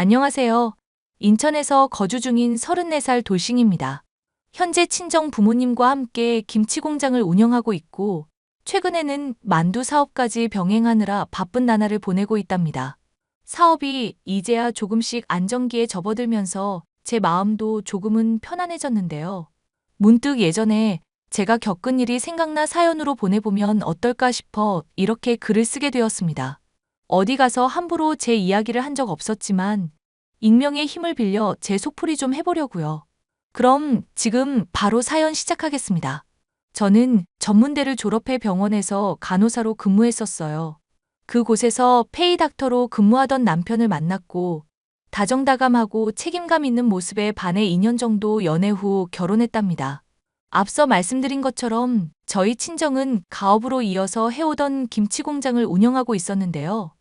안녕하세요. 인천에서 거주 중인 34살 돌싱입니다. 현재 친정 부모님과 함께 김치 공장을 운영하고 있고, 최근에는 만두 사업까지 병행하느라 바쁜 나날을 보내고 있답니다. 사업이 이제야 조금씩 안정기에 접어들면서 제 마음도 조금은 편안해졌는데요. 문득 예전에 제가 겪은 일이 생각나 사연으로 보내보면 어떨까 싶어 이렇게 글을 쓰게 되었습니다. 어디 가서 함부로 제 이야기를 한 적 없었지만 익명의 힘을 빌려 제 속풀이 좀 해보려고요. 그럼 지금 바로 사연 시작하겠습니다. 저는 전문대를 졸업해 병원에서 간호사로 근무했었어요. 그곳에서 페이닥터로 근무하던 남편을 만났고 다정다감하고 책임감 있는 모습에 반해 2년 정도 연애 후 결혼했답니다. 앞서 말씀드린 것처럼 저희 친정은 가업으로 이어서 해오던 김치 공장을 운영하고 있었는데요.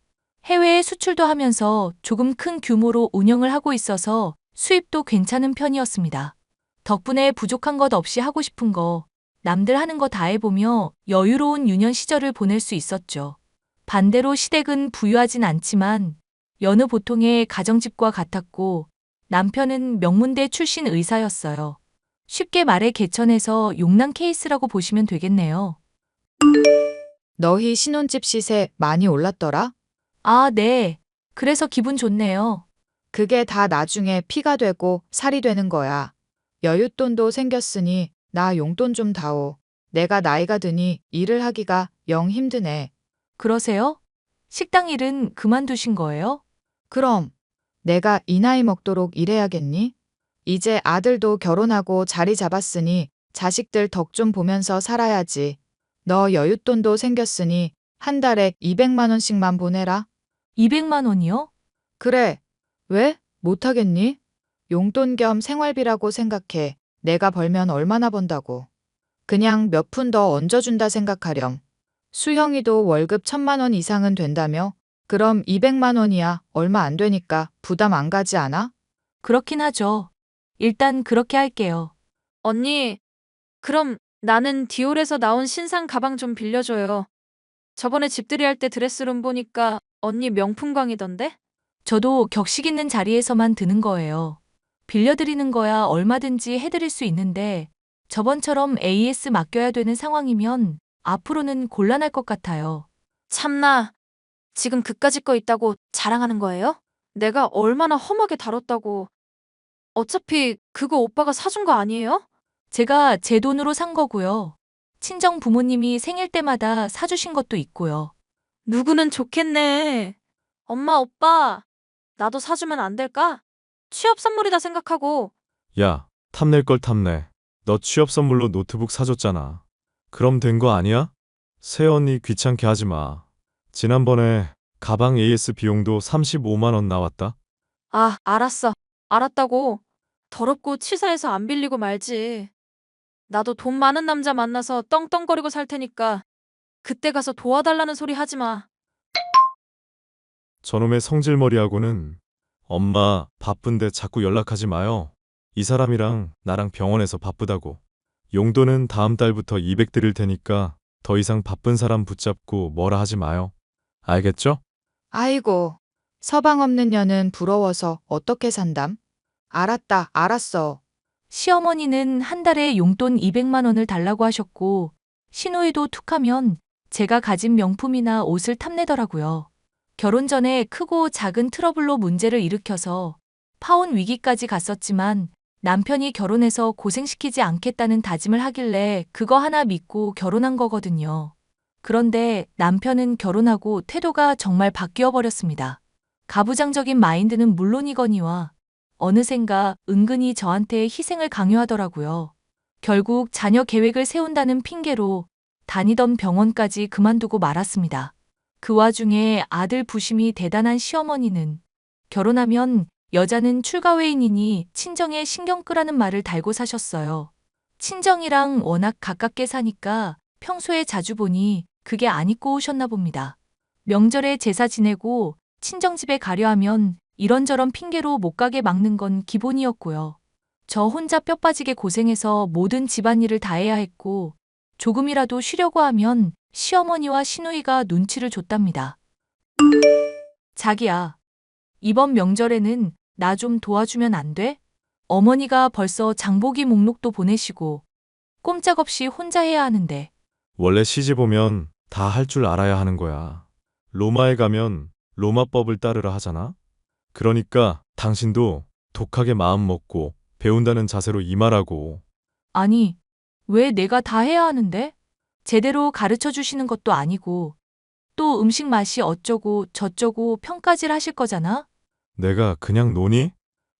해외에 수출도 하면서 조금 큰 규모로 운영을 하고 있어서 수입도 괜찮은 편이었습니다. 덕분에 부족한 것 없이 하고 싶은 거, 남들 하는 거 다 해보며 여유로운 유년 시절을 보낼 수 있었죠. 반대로 시댁은 부유하진 않지만 여느 보통의 가정집과 같았고 남편은 명문대 출신 의사였어요. 쉽게 말해 개천에서 용난 케이스라고 보시면 되겠네요. 너희 신혼집 시세 많이 올랐더라? 아, 네. 그래서 기분 좋네요. 그게 다 나중에 피가 되고 살이 되는 거야. 여윳돈도 생겼으니 나 용돈 좀 다오. 내가 나이가 드니 일을 하기가 영 힘드네. 그러세요? 식당 일은 그만두신 거예요? 그럼 내가 이 나이 먹도록 일해야겠니? 이제 아들도 결혼하고 자리 잡았으니 자식들 덕 좀 보면서 살아야지. 너 여윳돈도 생겼으니 한 달에 200만 원씩만 보내라. 200만 원이요? 그래. 왜? 못하겠니? 용돈 겸 생활비라고 생각해. 내가 벌면 얼마나 번다고. 그냥 몇 푼 더 얹어준다 생각하렴. 수형이도 월급 1,000만 원 이상은 된다며? 그럼 200만 원이야. 얼마 안 되니까 부담 안 가지 않아? 그렇긴 하죠. 일단 그렇게 할게요. 언니, 그럼 나는 디올에서 나온 신상 가방 좀 빌려줘요. 저번에 집들이 할 때 드레스룸 보니까 언니 명품광이던데? 저도 격식 있는 자리에서만 드는 거예요. 빌려드리는 거야 얼마든지 해드릴 수 있는데 저번처럼 AS 맡겨야 되는 상황이면 앞으로는 곤란할 것 같아요. 참나, 지금 그까짓 거 있다고 자랑하는 거예요? 내가 얼마나 험하게 다뤘다고. 어차피 그거 오빠가 사준 거 아니에요? 제가 제 돈으로 산 거고요. 친정 부모님이 생일 때마다 사주신 것도 있고요. 누구는 좋겠네. 엄마, 오빠, 나도 사주면 안 될까? 취업 선물이다 생각하고. 야, 탐낼 걸 탐내. 너 취업 선물로 노트북 사줬잖아. 그럼 된 거 아니야? 새언니 귀찮게 하지 마. 지난번에 가방 AS 비용도 35만 원 나왔다. 아, 알았어. 알았다고. 더럽고 치사해서 안 빌리고 말지. 나도 돈 많은 남자 만나서 떵떵거리고 살 테니까 그때 가서 도와달라는 소리 하지 마. 저놈의 성질머리하고는 엄마 바쁜데 자꾸 연락하지 마요. 이 사람이랑 나랑 병원에서 바쁘다고. 용돈은 다음 달부터 200 드릴 테니까 더 이상 바쁜 사람 붙잡고 뭐라 하지 마요. 알겠죠? 아이고. 서방 없는 년은 부러워서 어떻게 산담? 알았다. 알았어. 시어머니는 한 달에 용돈 200만 원을 달라고 하셨고 시누이도 툭하면 제가 가진 명품이나 옷을 탐내더라고요. 결혼 전에 크고 작은 트러블로 문제를 일으켜서 파혼 위기까지 갔었지만 남편이 결혼해서 고생시키지 않겠다는 다짐을 하길래 그거 하나 믿고 결혼한 거거든요. 그런데 남편은 결혼하고 태도가 정말 바뀌어 버렸습니다. 가부장적인 마인드는 물론이거니와 어느샌가 은근히 저한테 희생을 강요하더라고요. 결국 자녀 계획을 세운다는 핑계로 다니던 병원까지 그만두고 말았습니다. 그 와중에 아들 부심이 대단한 시어머니는 결혼하면 여자는 출가회인이니 친정에 신경 끄라는 말을 달고 사셨어요. 친정이랑 워낙 가깝게 사니까 평소에 자주 보니 그게 안 입고 오셨나 봅니다. 명절에 제사 지내고 친정집에 가려 하면 이런저런 핑계로 못 가게 막는 건 기본이었고요. 저 혼자 뼈 빠지게 고생해서 모든 집안일을 다 해야 했고 조금이라도 쉬려고 하면 시어머니와 시누이가 눈치를 줬답니다. 자기야, 이번 명절에는 나 좀 도와주면 안 돼? 어머니가 벌써 장보기 목록도 보내시고 꼼짝없이 혼자 해야 하는데. 원래 시집 오면 다 할 줄 알아야 하는 거야. 로마에 가면 로마법을 따르라 하잖아? 그러니까 당신도 독하게 마음 먹고 배운다는 자세로 임하라고. 아니, 왜 내가 다 해야 하는데? 제대로 가르쳐 주시는 것도 아니고 또 음식 맛이 어쩌고 저쩌고 평가질 하실 거잖아? 내가 그냥 노니?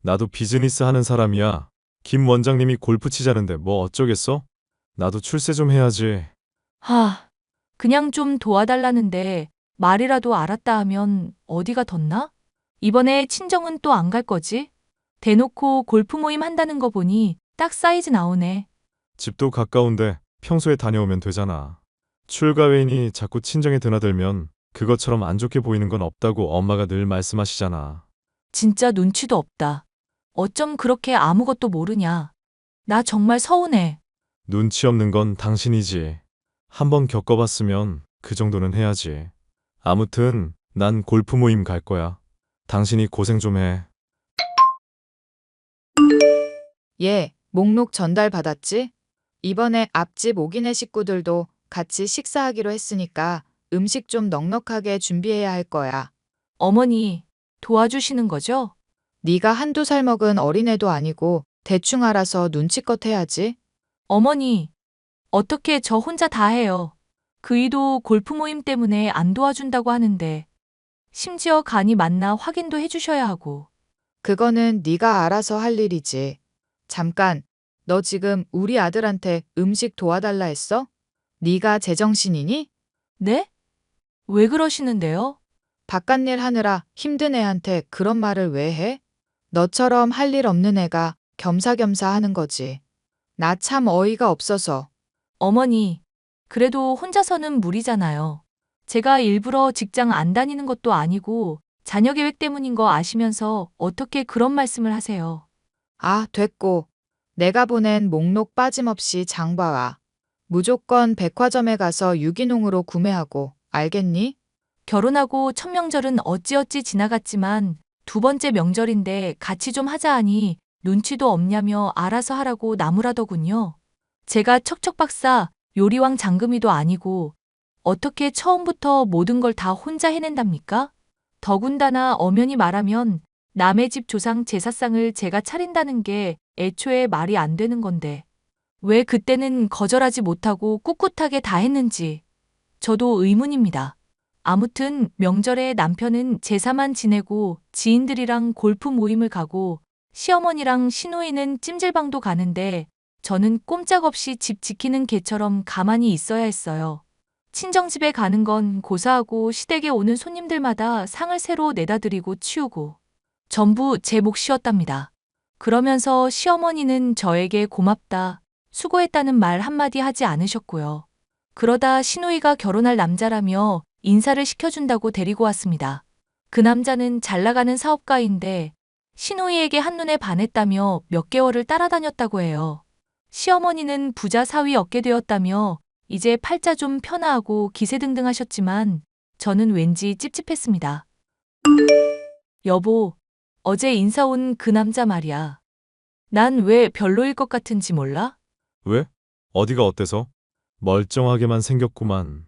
나도 비즈니스 하는 사람이야. 김 원장님이 골프 치자는데 뭐 어쩌겠어? 나도 출세 좀 해야지. 그냥 좀 도와달라는데 말이라도 알았다 하면 어디가 덧나? 이번에 친정은 또 안 갈 거지? 대놓고 골프 모임 한다는 거 보니 딱 사이즈 나오네. 집도 가까운데 평소에 다녀오면 되잖아. 출가회인이 자꾸 친정에 드나들면 그것처럼 안 좋게 보이는 건 없다고 엄마가 늘 말씀하시잖아. 진짜 눈치도 없다. 어쩜 그렇게 아무것도 모르냐. 나 정말 서운해. 눈치 없는 건 당신이지. 한번 겪어봤으면 그 정도는 해야지. 아무튼 난 골프 모임 갈 거야. 당신이 고생 좀 해. 예, 목록 전달 받았지? 이번에 앞집 오기네 식구들도 같이 식사하기로 했으니까 음식 좀 넉넉하게 준비해야 할 거야. 어머니, 도와주시는 거죠? 네가 한두 살 먹은 어린애도 아니고 대충 알아서 눈치껏 해야지. 어머니, 어떻게 저 혼자 다 해요? 그이도 골프 모임 때문에 안 도와준다고 하는데, 심지어 간이 맞나 확인도 해주셔야 하고. 그거는 네가 알아서 할 일이지. 잠깐, 너 지금 우리 아들한테 음식 도와달라 했어? 네가 제정신이니? 네? 왜 그러시는데요? 바깥일 하느라 힘든 애한테 그런 말을 왜 해? 너처럼 할 일 없는 애가 겸사겸사 하는 거지. 나 참 어이가 없어서. 어머니, 그래도 혼자서는 무리잖아요. 제가 일부러 직장 안 다니는 것도 아니고, 자녀 계획 때문인 거 아시면서 어떻게 그런 말씀을 하세요? 아, 됐고. 내가 보낸 목록 빠짐없이 장 봐와. 무조건 백화점에 가서 유기농으로 구매하고, 알겠니? 결혼하고 첫 명절은 어찌어찌 지나갔지만 두 번째 명절인데 같이 좀 하자 하니 눈치도 없냐며 알아서 하라고 나무라더군요. 제가 척척박사 요리왕 장금이도 아니고 어떻게 처음부터 모든 걸 다 혼자 해낸답니까? 더군다나 엄연히 말하면 남의 집 조상 제사상을 제가 차린다는 게 애초에 말이 안 되는 건데 왜 그때는 거절하지 못하고 꿋꿋하게 다 했는지 저도 의문입니다. 아무튼 명절에 남편은 제사만 지내고 지인들이랑 골프 모임을 가고 시어머니랑 시누이는 찜질방도 가는데 저는 꼼짝없이 집 지키는 개처럼 가만히 있어야 했어요. 친정집에 가는 건 고사하고 시댁에 오는 손님들마다 상을 새로 내다 드리고 치우고 전부 제 몫이었답니다. 그러면서 시어머니는 저에게 고맙다, 수고했다는 말 한마디 하지 않으셨고요. 그러다 시누이가 결혼할 남자라며 인사를 시켜준다고 데리고 왔습니다. 그 남자는 잘 나가는 사업가인데 시누이에게 한눈에 반했다며 몇 개월을 따라다녔다고 해요. 시어머니는 부자 사위 얻게 되었다며 이제 팔자 좀 편하고 기세등등 하셨지만 저는 왠지 찝찝했습니다. 여보, 어제 인사 온 그 남자 말이야. 난 왜 별로일 것 같은지 몰라? 왜? 어디가 어때서? 멀쩡하게만 생겼구만.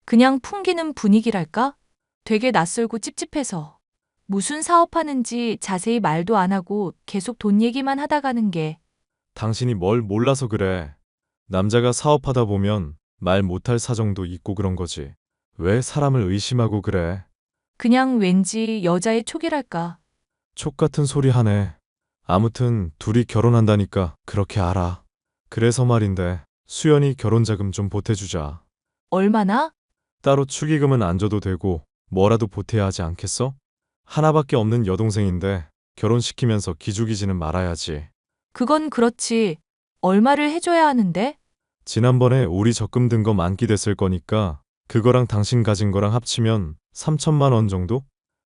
그냥 풍기는 분위기랄까? 되게 낯설고 찝찝해서. 무슨 사업하는지 자세히 말도 안 하고 계속 돈 얘기만 하다 가는 게. 당신이 뭘 몰라서 그래. 남자가 사업하다 보면 말 못할 사정도 있고 그런 거지. 왜 사람을 의심하고 그래? 그냥 왠지 여자의 촉이랄까. 촉 같은 소리 하네. 아무튼 둘이 결혼한다니까 그렇게 알아. 그래서 말인데 수연이 결혼자금 좀 보태주자. 얼마나? 따로 축의금은 안 줘도 되고 뭐라도 보태야 하지 않겠어? 하나밖에 없는 여동생인데 결혼시키면서 기죽이지는 말아야지. 그건 그렇지. 얼마를 해줘야 하는데? 지난번에 우리 적금 든 거 만기 됐을 거니까 그거랑 당신 가진 거랑 합치면 3천만 원 정도?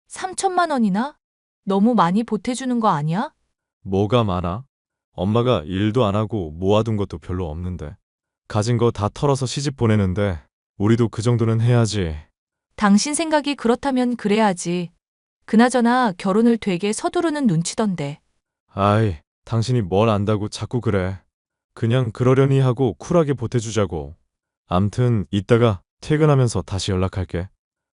3천만 원이나? 너무 많이 보태주는 거 아니야? 뭐가 많아? 엄마가 일도 안 하고 모아둔 것도 별로 없는데. 가진 거 다 털어서 시집 보내는데 우리도 그 정도는 해야지. 당신 생각이 그렇다면 그래야지. 그나저나 결혼을 되게 서두르는 눈치던데. 아이, 당신이 뭘 안다고 자꾸 그래. 그냥 그러려니 하고 쿨하게 보태주자고. 암튼 이따가 퇴근하면서 다시 연락할게.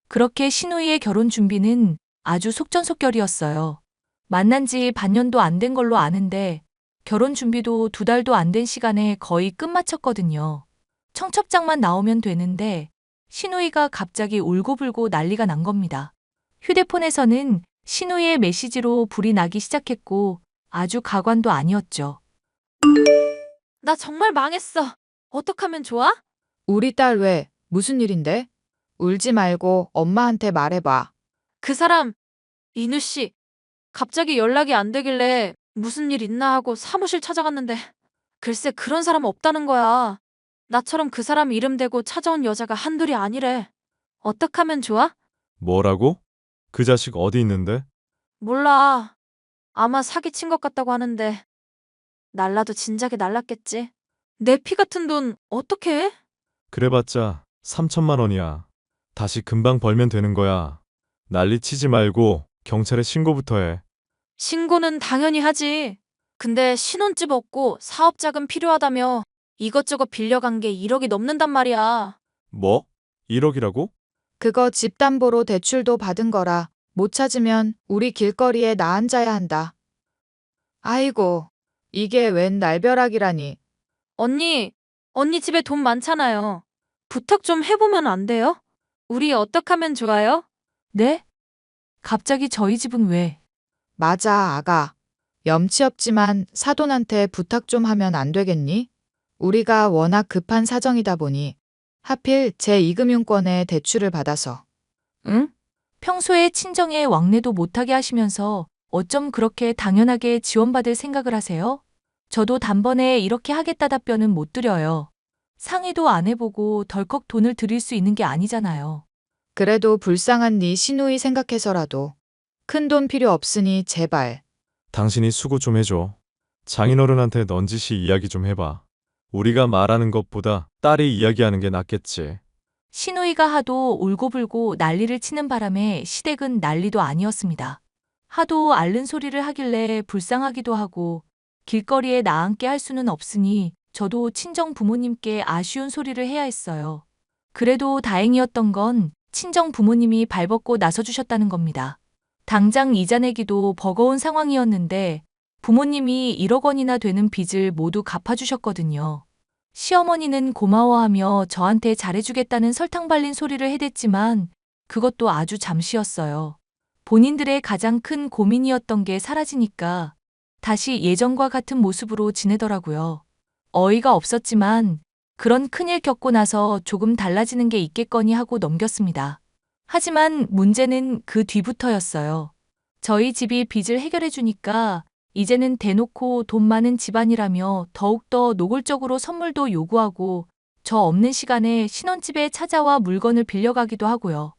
그렇게 신우이의 결혼 준비는 아주 속전속결이었어요. 만난 지 반년도 안 된 걸로 아는데 결혼 준비도 2달도 안 된 시간에 거의 끝마쳤거든요. 청첩장만 나오면 되는데 신우이가 갑자기 울고불고 난리가 난 겁니다. 휴대폰에서는 신우이의 메시지로 불이 나기 시작했고 아주 가관도 아니었죠. 나 정말 망했어. 어떡하면 좋아? 우리 딸 왜? 무슨 일인데? 울지 말고 엄마한테 말해봐. 그 사람, 인우 씨, 갑자기 연락이 안 되길래 무슨 일 있나 하고 사무실 찾아갔는데 글쎄 그런 사람 없다는 거야. 나처럼 그 사람 이름 대고 찾아온 여자가 한둘이 아니래. 어떡하면 좋아? 뭐라고? 그 자식 어디 있는데? 몰라. 아마 사기친 것 같다고 하는데 날라도 진작에 날랐겠지. 내 피 같은 돈 어떻게 해? 그래봤자 3천만 원이야. 다시 금방 벌면 되는 거야. 난리 치지 말고 경찰에 신고부터 해. 신고는 당연히 하지. 근데 신혼집 없고 사업자금 필요하다며 이것저것 빌려간 게 1억이 넘는단 말이야. 뭐? 1억이라고? 그거 집담보로 대출도 받은 거라 못 찾으면 우리 길거리에 나 앉아야 한다. 아이고, 이게 웬 날벼락이라니. 언니 집에 돈 많잖아요. 부탁 좀 해보면 안 돼요? 우리 어떡하면 좋아요? 네? 갑자기 저희 집은 왜? 맞아, 아가. 염치 없지만 사돈한테 부탁 좀 하면 안 되겠니? 우리가 워낙 급한 사정이다 보니 하필 제2금융권에 대출을 받아서. 응? 평소에 친정에 왕래도 못하게 하시면서 어쩜 그렇게 당연하게 지원받을 생각을 하세요? 저도 단번에 이렇게 하겠다 답변은 못 드려요. 상의도 안 해보고 덜컥 돈을 드릴 수 있는 게 아니잖아요. 그래도 불쌍한 네 시누이 생각해서라도 큰 돈 필요 없으니 제발. 당신이 수고 좀 해줘. 장인어른한테 넌지시 이야기 좀 해봐. 우리가 말하는 것보다 딸이 이야기하는 게 낫겠지. 신우이가 하도 울고불고 난리를 치는 바람에 시댁은 난리도 아니었습니다. 하도 앓는 소리를 하길래 불쌍하기도 하고 길거리에 나앉게 할 수는 없으니 저도 친정 부모님께 아쉬운 소리를 해야 했어요. 그래도 다행이었던 건 친정 부모님이 발벗고 나서주셨다는 겁니다. 당장 이자 내기도 버거운 상황이었는데 부모님이 1억 원이나 되는 빚을 모두 갚아주셨거든요. 시어머니는 고마워하며 저한테 잘해주겠다는 설탕 발린 소리를 해댔지만 그것도 아주 잠시였어요. 본인들의 가장 큰 고민이었던 게 사라지니까 다시 예전과 같은 모습으로 지내더라고요. 어이가 없었지만 그런 큰일 겪고 나서 조금 달라지는 게 있겠거니 하고 넘겼습니다. 하지만 문제는 그 뒤부터였어요. 저희 집이 빚을 해결해 주니까 이제는 대놓고 돈 많은 집안이라며 더욱더 노골적으로 선물도 요구하고 저 없는 시간에 신혼집에 찾아와 물건을 빌려가기도 하고요.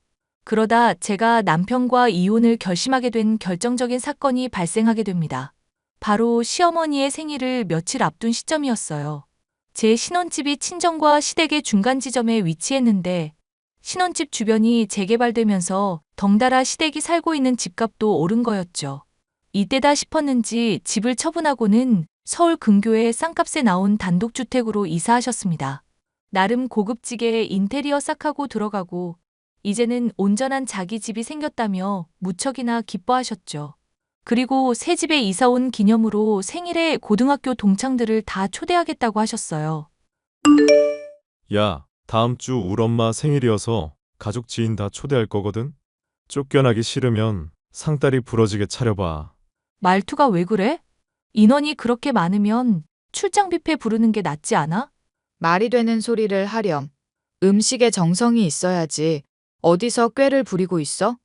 그러다 제가 남편과 이혼을 결심하게 된 결정적인 사건이 발생하게 됩니다. 바로 시어머니의 생일을 며칠 앞둔 시점이었어요. 제 신혼집이 친정과 시댁의 중간 지점에 위치했는데 신혼집 주변이 재개발되면서 덩달아 시댁이 살고 있는 집값도 오른 거였죠. 이때다 싶었는지 집을 처분하고는 서울 근교의 쌍값에 나온 단독주택으로 이사하셨습니다. 나름 고급지게 인테리어 싹 하고 들어가고 이제는 온전한 자기 집이 생겼다며 무척이나 기뻐하셨죠. 그리고 새 집에 이사 온 기념으로 생일에 고등학교 동창들을 다 초대하겠다고 하셨어요. 야, 다음 주 울 엄마 생일이어서 가족 지인 다 초대할 거거든? 쫓겨나기 싫으면 상다리 부러지게 차려봐. 말투가 왜 그래? 인원이 그렇게 많으면 출장 뷔페 부르는 게 낫지 않아? 말이 되는 소리를 하렴. 음식에 정성이 있어야지. 어디서 꾀를 부리고 있어?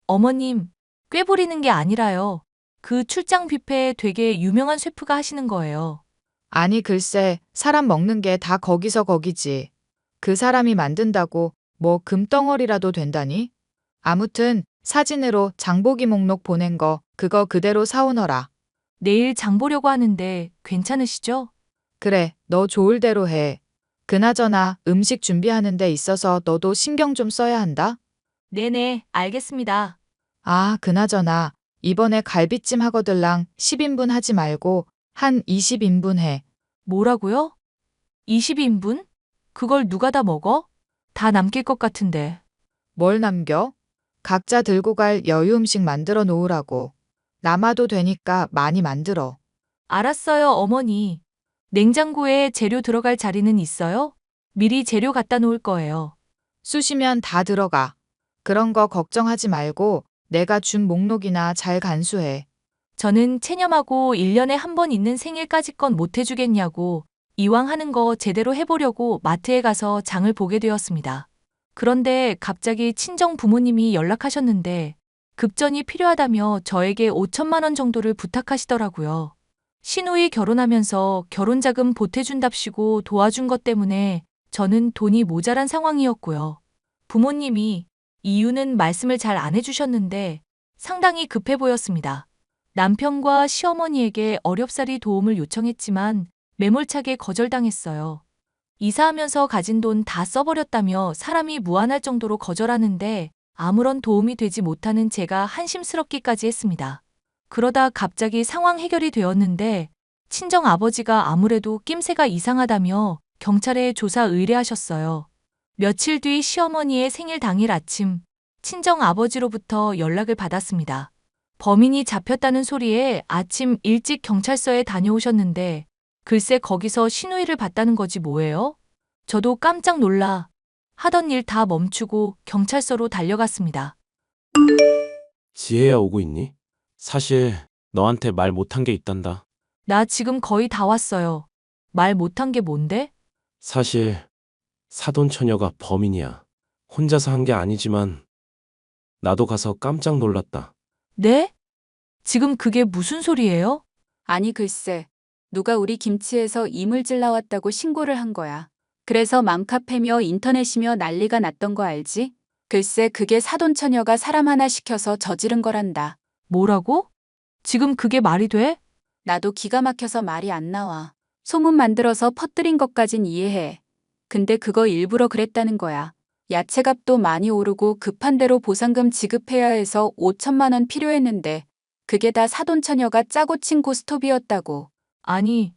어머님, 꽤 부리는 게 아니라요. 그 출장 뷔페 되게 유명한 셰프가 하시는 거예요. 아니 글쎄, 사람 먹는 게 다 거기서 거기지. 그 사람이 만든다고 뭐 금덩어리라도 된다니? 아무튼 사진으로 장보기 목록 보낸 거 그거 그대로 사오너라. 내일 장 보려고 하는데 괜찮으시죠? 그래, 너 좋을 대로 해. 그나저나 음식 준비하는 데 있어서 너도 신경 좀 써야 한다. 네네, 알겠습니다. 아, 그나저나 이번에 갈비찜 하거들랑 10인분 하지 말고 한 20인분 해. 뭐라고요? 20인분? 그걸 누가 다 먹어? 다 남길 것 같은데. 뭘 남겨? 각자 들고 갈 여유 음식 만들어 놓으라고. 남아도 되니까 많이 만들어. 알았어요, 어머니. 냉장고에 재료 들어갈 자리는 있어요? 미리 재료 갖다 놓을 거예요. 쑤시면 다 들어가. 그런 거 걱정하지 말고 내가 준 목록이나 잘 간수해. 저는 체념하고 1년에 한 번 있는 생일까지 건 못 해주겠냐고 이왕 하는 거 제대로 해보려고 마트에 가서 장을 보게 되었습니다. 그런데 갑자기 친정 부모님이 연락하셨는데 급전이 필요하다며 저에게 5천만 원 정도를 부탁하시더라고요. 시누이 결혼하면서 결혼자금 보태준답시고 도와준 것 때문에 저는 돈이 모자란 상황이었고요. 부모님이 이유는 말씀을 잘 안 해주셨는데 상당히 급해 보였습니다. 남편과 시어머니에게 어렵사리 도움을 요청했지만 매몰차게 거절당했어요. 이사하면서 가진 돈 다 써버렸다며 사람이 무안할 정도로 거절하는데 아무런 도움이 되지 못하는 제가 한심스럽기까지 했습니다. 그러다 갑자기 상황 해결이 되었는데 친정 아버지가 아무래도 낌새가 이상하다며 경찰에 조사 의뢰하셨어요. 며칠 뒤 시어머니의 생일 당일 아침 친정 아버지로부터 연락을 받았습니다. 범인이 잡혔다는 소리에 아침 일찍 경찰서에 다녀오셨는데 글쎄 거기서 신우이를 봤다는 거지 뭐예요? 저도 깜짝 놀라 하던 일 다 멈추고 경찰서로 달려갔습니다. 지혜야 오고 있니? 사실 너한테 말 못한 게 있단다. 나 지금 거의 다 왔어요. 말 못한 게 뭔데? 사실 사돈 처녀가 범인이야. 혼자서 한 게 아니지만 나도 가서 깜짝 놀랐다. 네? 지금 그게 무슨 소리예요? 아니 글쎄, 누가 우리 김치에서 이물질 나왔다고 신고를 한 거야. 그래서 맘카페며 인터넷이며 난리가 났던 거 알지? 글쎄 그게 사돈처녀가 사람 하나 시켜서 저지른 거란다. 뭐라고? 지금 그게 말이 돼? 나도 기가 막혀서 말이 안 나와. 소문 만들어서 퍼뜨린 것까진 이해해. 근데 그거 일부러 그랬다는 거야. 야채값도 많이 오르고 급한 대로 보상금 지급해야 해서 5천만 원 필요했는데 그게 다 사돈처녀가 짜고 친 고스톱이었다고. 아니,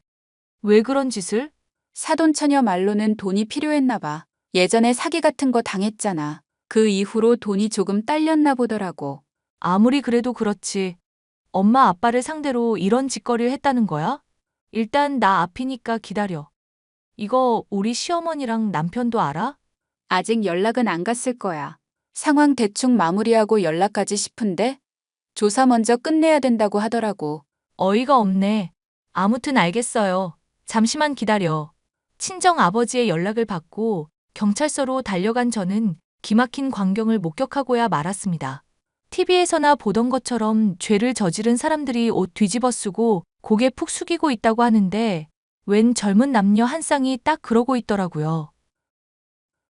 왜 그런 짓을? 사돈처녀 말로는 돈이 필요했나 봐. 예전에 사기 같은 거 당했잖아. 그 이후로 돈이 조금 딸렸나 보더라고. 아무리 그래도 그렇지. 엄마 아빠를 상대로 이런 짓거리를 했다는 거야? 일단 나 앞이니까 기다려. 이거 우리 시어머니랑 남편도 알아? 아직 연락은 안 갔을 거야. 상황 대충 마무리하고 연락하지 싶은데 조사 먼저 끝내야 된다고 하더라고. 어이가 없네. 아무튼 알겠어요. 잠시만 기다려. 친정 아버지의 연락을 받고 경찰서로 달려간 저는 기막힌 광경을 목격하고야 말았습니다. TV에서나 보던 것처럼 죄를 저지른 사람들이 옷 뒤집어 쓰고 고개 푹 숙이고 있다고 하는데 웬 젊은 남녀 한 쌍이 딱 그러고 있더라고요.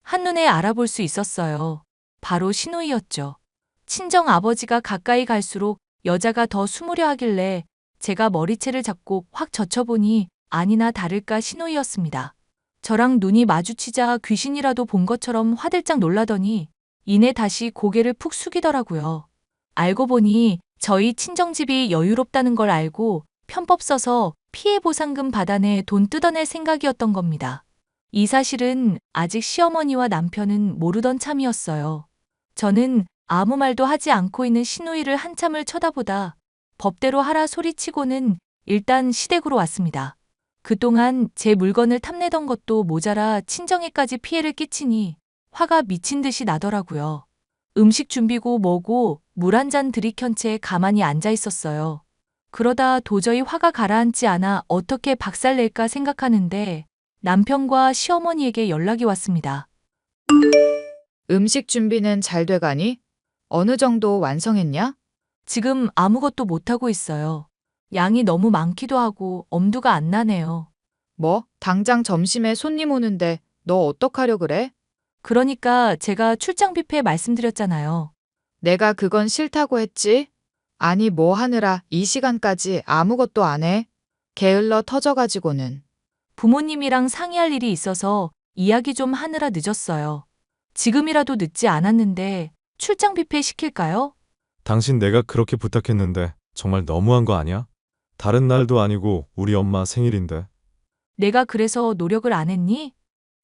한눈에 알아볼 수 있었어요. 바로 시누이였죠. 친정 아버지가 가까이 갈수록 여자가 더 숨으려 하길래 제가 머리채를 잡고 확 젖혀보니 아니나 다를까 시누이였습니다. 저랑 눈이 마주치자 귀신이라도 본 것처럼 화들짝 놀라더니 이내 다시 고개를 푹 숙이더라고요. 알고 보니 저희 친정집이 여유롭다는 걸 알고 편법 써서 피해 보상금 받아내 돈 뜯어낼 생각이었던 겁니다. 이 사실은 아직 시어머니와 남편은 모르던 참이었어요. 저는 아무 말도 하지 않고 있는 시누이를 한참을 쳐다보다 법대로 하라 소리치고는 일단 시댁으로 왔습니다. 그동안 제 물건을 탐내던 것도 모자라 친정에까지 피해를 끼치니 화가 미친 듯이 나더라고요. 음식 준비고 뭐고 물 한 잔 들이켠 채 가만히 앉아 있었어요. 그러다 도저히 화가 가라앉지 않아 어떻게 박살낼까 생각하는데 남편과 시어머니에게 연락이 왔습니다. 음식 준비는 잘 돼가니? 어느 정도 완성했냐? 지금 아무것도 못하고 있어요. 양이 너무 많기도 하고 엄두가 안 나네요. 뭐, 당장 점심에 손님 오는데 너 어떡하려 그래? 그러니까 제가 출장 뷔페 말씀드렸잖아요. 내가 그건 싫다고 했지? 아니 뭐 하느라 이 시간까지 아무것도 안 해? 게을러 터져가지고는. 부모님이랑 상의할 일이 있어서 이야기 좀 하느라 늦었어요. 지금이라도 늦지 않았는데 출장 뷔페 시킬까요? 당신 내가 그렇게 부탁했는데 정말 너무한 거 아니야? 다른 날도 아니고 우리 엄마 생일인데. 내가 그래서 노력을 안 했니?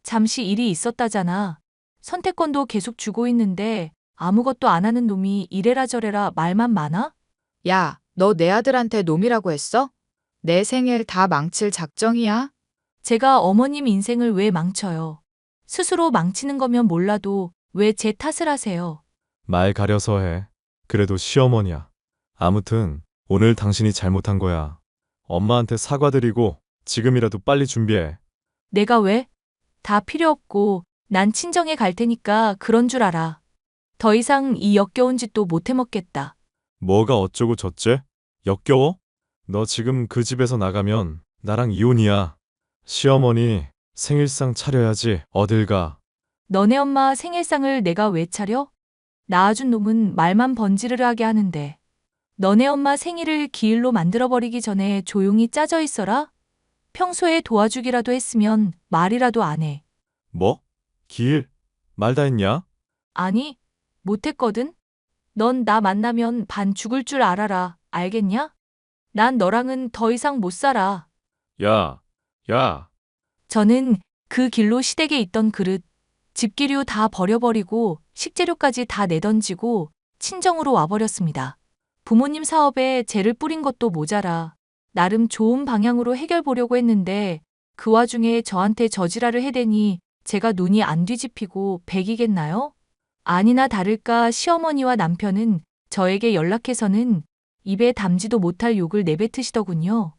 잠시 일이 있었다잖아. 선택권도 계속 주고 있는데 아무것도 안 하는 놈이 이래라 저래라 말만 많아? 야, 너 내 아들한테 놈이라고 했어? 내 생일 다 망칠 작정이야? 제가 어머님 인생을 왜 망쳐요? 스스로 망치는 거면 몰라도 왜 제 탓을 하세요? 말 가려서 해. 그래도 시어머니야. 아무튼 오늘 당신이 잘못한 거야. 엄마한테 사과드리고 지금이라도 빨리 준비해. 내가 왜? 다 필요 없고 난 친정에 갈 테니까 그런 줄 알아. 더 이상 이 역겨운 짓도 못 해먹겠다. 뭐가 어쩌고 저째? 역겨워? 너 지금 그 집에서 나가면 나랑 이혼이야. 시어머니 생일상 차려야지. 어딜 가. 너네 엄마 생일상을 내가 왜 차려? 낳아준 놈은 말만 번지르르하게 하는데. 너네 엄마 생일을 기일로 만들어버리기 전에 조용히 짜져 있어라? 평소에 도와주기라도 했으면 말이라도 안 해. 뭐? 기일? 말 다 했냐? 아니, 못했거든? 넌 나 만나면 반 죽을 줄 알아라. 알겠냐? 난 너랑은 더 이상 못 살아. 야, 야. 저는 그 길로 시댁에 있던 그릇, 집기류 다 버려버리고 식재료까지 다 내던지고 친정으로 와버렸습니다. 부모님 사업에 재를 뿌린 것도 모자라 나름 좋은 방향으로 해결 보려고 했는데 그 와중에 저한테 저지랄을 해대니 제가 눈이 안 뒤집히고 백이겠나요? 아니나 다를까 시어머니와 남편은 저에게 연락해서는 입에 담지도 못할 욕을 내뱉으시더군요.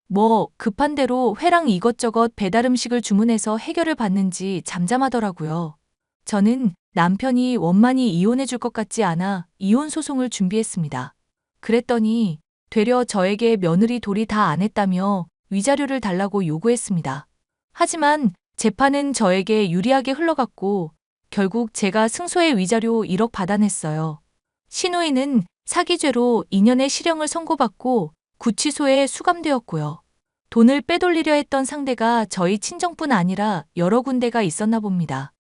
뭐 급한 대로 회랑 이것저것 배달 음식을 주문해서 해결을 받는지 잠잠하더라고요. 저는 남편이 원만히 이혼해 줄 것 같지 않아 이혼 소송을 준비했습니다. 그랬더니 되려 저에게 며느리 돌이 다 안 했다며 위자료를 달라고 요구했습니다. 하지만 재판은 저에게 유리하게 흘러갔고 결국 제가 승소해 위자료 1억 받아냈어요. 신우이는 사기죄로 2년의 실형을 선고받고 구치소에 수감되었고요. 돈을 빼돌리려 했던 상대가 저희 친정뿐 아니라 여러 군데가 있었나 봅니다.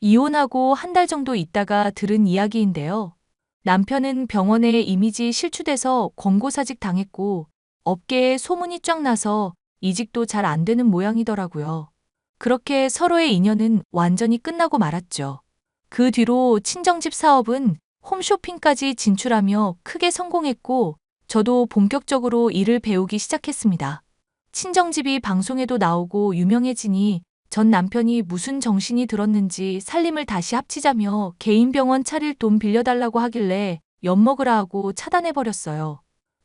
이혼하고 한 달 정도 있다가 들은 이야기인데요. 남편은 병원에 이미지 실추돼서 권고사직 당했고 업계에 소문이 쫙 나서 이직도 잘 안 되는 모양이더라고요. 그렇게 서로의 인연은 완전히 끝나고 말았죠. 그 뒤로 친정집 사업은 홈쇼핑까지 진출하며 크게 성공했고 저도 본격적으로 일을 배우기 시작했습니다. 친정집이 방송에도 나오고 유명해지니 전 남편이 무슨 정신이 들었는지 살림을 다시 합치자며 개인 병원 차릴 돈 빌려달라고 하길래 엿먹으라 하고 차단해버렸어요.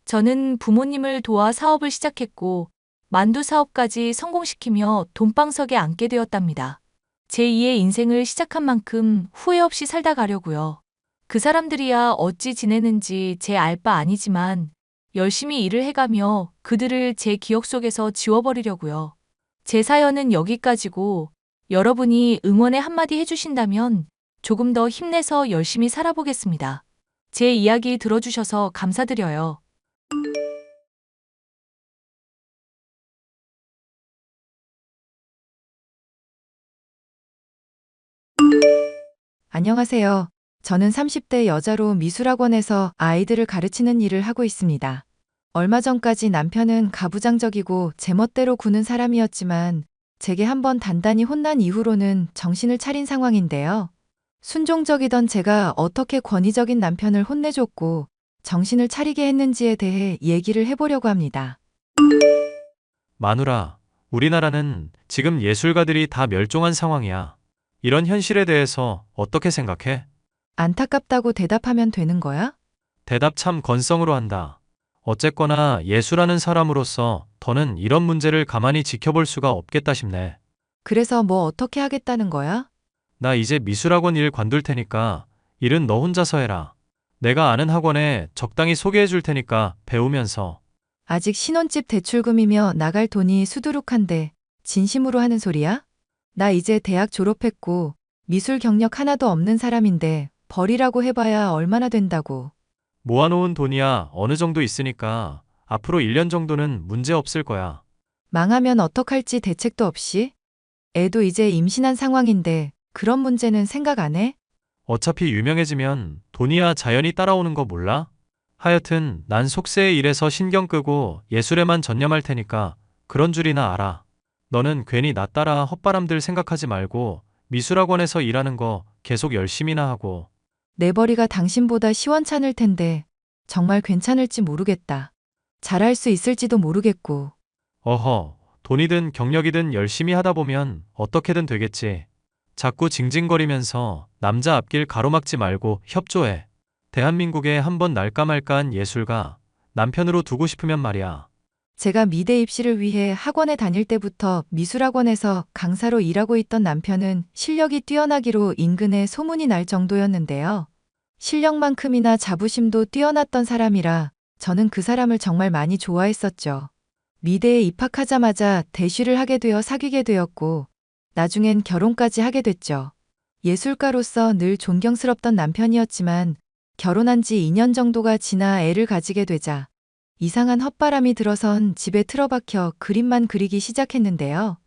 저는 부모님을 도와 사업을 시작했고 만두 사업까지 성공시키며 돈방석에 앉게 되었답니다. 제2의 인생을 시작한 만큼 후회 없이 살다 가려고요. 그 사람들이야 어찌 지내는지 제 알 바 아니지만 열심히 일을 해가며 그들을 제 기억 속에서 지워버리려고요. 제 사연은 여기까지고 여러분이 응원의 한마디 해주신다면 조금 더 힘내서 열심히 살아보겠습니다. 제 이야기 들어주셔서 감사드려요. 안녕하세요. 저는 30대 여자로 미술학원에서 아이들을 가르치는 일을 하고 있습니다. 얼마 전까지 남편은 가부장적이고 제멋대로 구는 사람이었지만 제게 한번 단단히 혼난 이후로는 정신을 차린 상황인데요. 순종적이던 제가 어떻게 권위적인 남편을 혼내줬고 정신을 차리게 했는지에 대해 얘기를 해보려고 합니다. 마누라, 우리나라는 지금 예술가들이 다 멸종한 상황이야. 이런 현실에 대해서 어떻게 생각해? 안타깝다고 대답하면 되는 거야? 대답 참 건성으로 한다. 어쨌거나 예술하는 사람으로서 더는 이런 문제를 가만히 지켜볼 수가 없겠다 싶네. 그래서 뭐 어떻게 하겠다는 거야? 나 이제 미술학원 일 관둘 테니까 일은 너 혼자서 해라. 내가 아는 학원에 적당히 소개해 줄 테니까 배우면서. 아직 신혼집 대출금이며 나갈 돈이 수두룩한데 진심으로 하는 소리야? 나 이제 대학 졸업했고 미술 경력 하나도 없는 사람인데 벌이라고 해봐야 얼마나 된다고. 모아놓은 돈이야 어느 정도 있으니까 앞으로 1년 정도는 문제 없을 거야. 망하면 어떡할지 대책도 없이? 애도 이제 임신한 상황인데 그런 문제는 생각 안 해? 어차피 유명해지면 돈이야 자연히 따라오는 거 몰라? 하여튼 난 속세의 일에서 신경 끄고 예술에만 전념할 테니까 그런 줄이나 알아. 너는 괜히 나 따라 헛바람들 생각하지 말고 미술학원에서 일하는 거 계속 열심히나 하고. 내 벌이가 당신보다 시원찮을 텐데 정말 괜찮을지 모르겠다. 잘할 수 있을지도 모르겠고. 어허, 돈이든 경력이든 열심히 하다 보면 어떻게든 되겠지. 자꾸 징징거리면서 남자 앞길 가로막지 말고 협조해. 대한민국에 한번 날까 말까한 예술가 남편으로 두고 싶으면 말이야. 제가 미대 입시를 위해 학원에 다닐 때부터 미술학원에서 강사로 일하고 있던 남편은 실력이 뛰어나기로 인근에 소문이 날 정도였는데요. 실력만큼이나 자부심도 뛰어났던 사람이라 저는 그 사람을 정말 많이 좋아했었죠. 미대에 입학하자마자 대쉬를 하게 되어 사귀게 되었고 나중엔 결혼까지 하게 됐죠. 예술가로서 늘 존경스럽던 남편이었지만 결혼한 지 2년 정도가 지나 애를 가지게 되자 이상한 헛바람이 들어선 집에 틀어박혀 그림만 그리기 시작했는데요.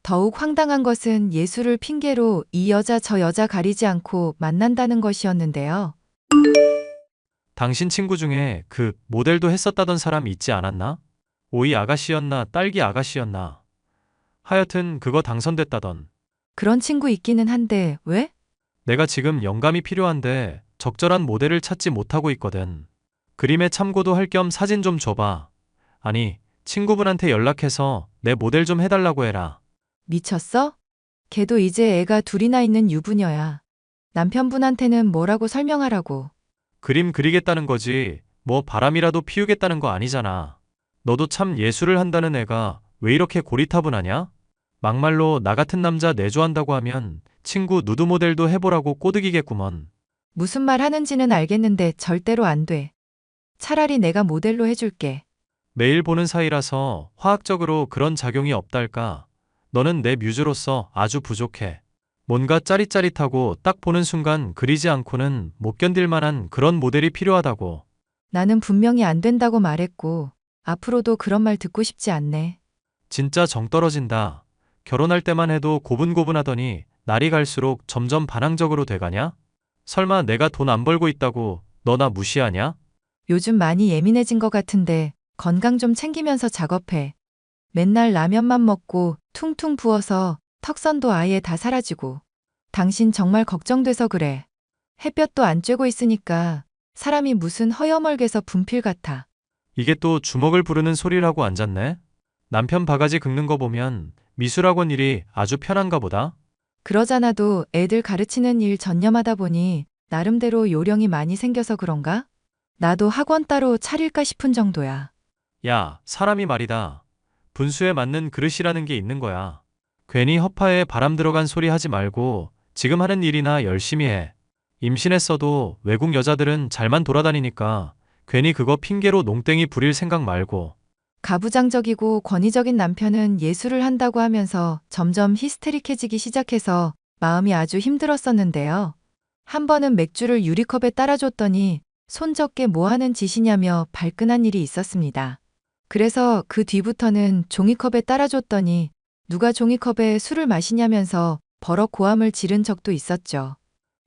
더욱 황당한 것은 예술을 핑계로 이 여자 저 여자 가리지 않고 만난다는 것이었는데요. 당신 친구 중에 그 모델도 했었다던 사람 있지 않았나? 오이 아가씨였나 딸기 아가씨였나? 하여튼 그거 당선됐다던. 그런 친구 있기는 한데 왜? 내가 지금 영감이 필요한데 적절한 모델을 찾지 못하고 있거든. 그림에 참고도 할 겸 사진 좀 줘봐. 아니, 친구분한테 연락해서 내 모델 좀 해달라고 해라. 미쳤어? 걔도 이제 애가 둘이나 있는 유부녀야. 남편분한테는 뭐라고 설명하라고. 그림 그리겠다는 거지 뭐 바람이라도 피우겠다는 거 아니잖아. 너도 참 예술을 한다는 애가 왜 이렇게 고리타분하냐? 막말로 나 같은 남자 내조한다고 하면 친구 누드 모델도 해보라고 꼬드기겠구먼. 무슨 말 하는지는 알겠는데 절대로 안 돼. 차라리 내가 모델로 해줄게. 매일 보는 사이라서 화학적으로 그런 작용이 없달까. 너는 내 뮤즈로서 아주 부족해. 뭔가 짜릿짜릿하고 딱 보는 순간 그리지 않고는 못 견딜 만한 그런 모델이 필요하다고. 나는 분명히 안 된다고 말했고 앞으로도 그런 말 듣고 싶지 않네. 진짜 정 떨어진다. 결혼할 때만 해도 고분고분하더니 날이 갈수록 점점 반항적으로 돼가냐? 설마 내가 돈 안 벌고 있다고 너 나 무시하냐? 요즘 많이 예민해진 것 같은데 건강 좀 챙기면서 작업해. 맨날 라면만 먹고 퉁퉁 부어서 턱선도 아예 다 사라지고. 당신 정말 걱정돼서 그래. 햇볕도 안 쬐고 있으니까 사람이 무슨 허여멀게서 분필 같아. 이게 또 주먹을 부르는 소리라고 앉았네? 남편 바가지 긁는 거 보면 미술학원 일이 아주 편한가 보다? 그러잖아도 애들 가르치는 일 전념하다 보니 나름대로 요령이 많이 생겨서 그런가? 나도 학원 따로 차릴까 싶은 정도야. 야, 사람이 말이다. 분수에 맞는 그릇이라는 게 있는 거야. 괜히 허파에 바람 들어간 소리 하지 말고 지금 하는 일이나 열심히 해. 임신했어도 외국 여자들은 잘만 돌아다니니까 괜히 그거 핑계로 농땡이 부릴 생각 말고. 가부장적이고 권위적인 남편은 예술을 한다고 하면서 점점 히스테릭해지기 시작해서 마음이 아주 힘들었었는데요. 한 번은 맥주를 유리컵에 따라줬더니 손적게 뭐 하는 짓이냐며 발끈한 일이 있었습니다. 그래서 그 뒤부터는 종이컵에 따라줬더니 누가 종이컵에 술을 마시냐면서 버럭 고함을 지른 적도 있었죠.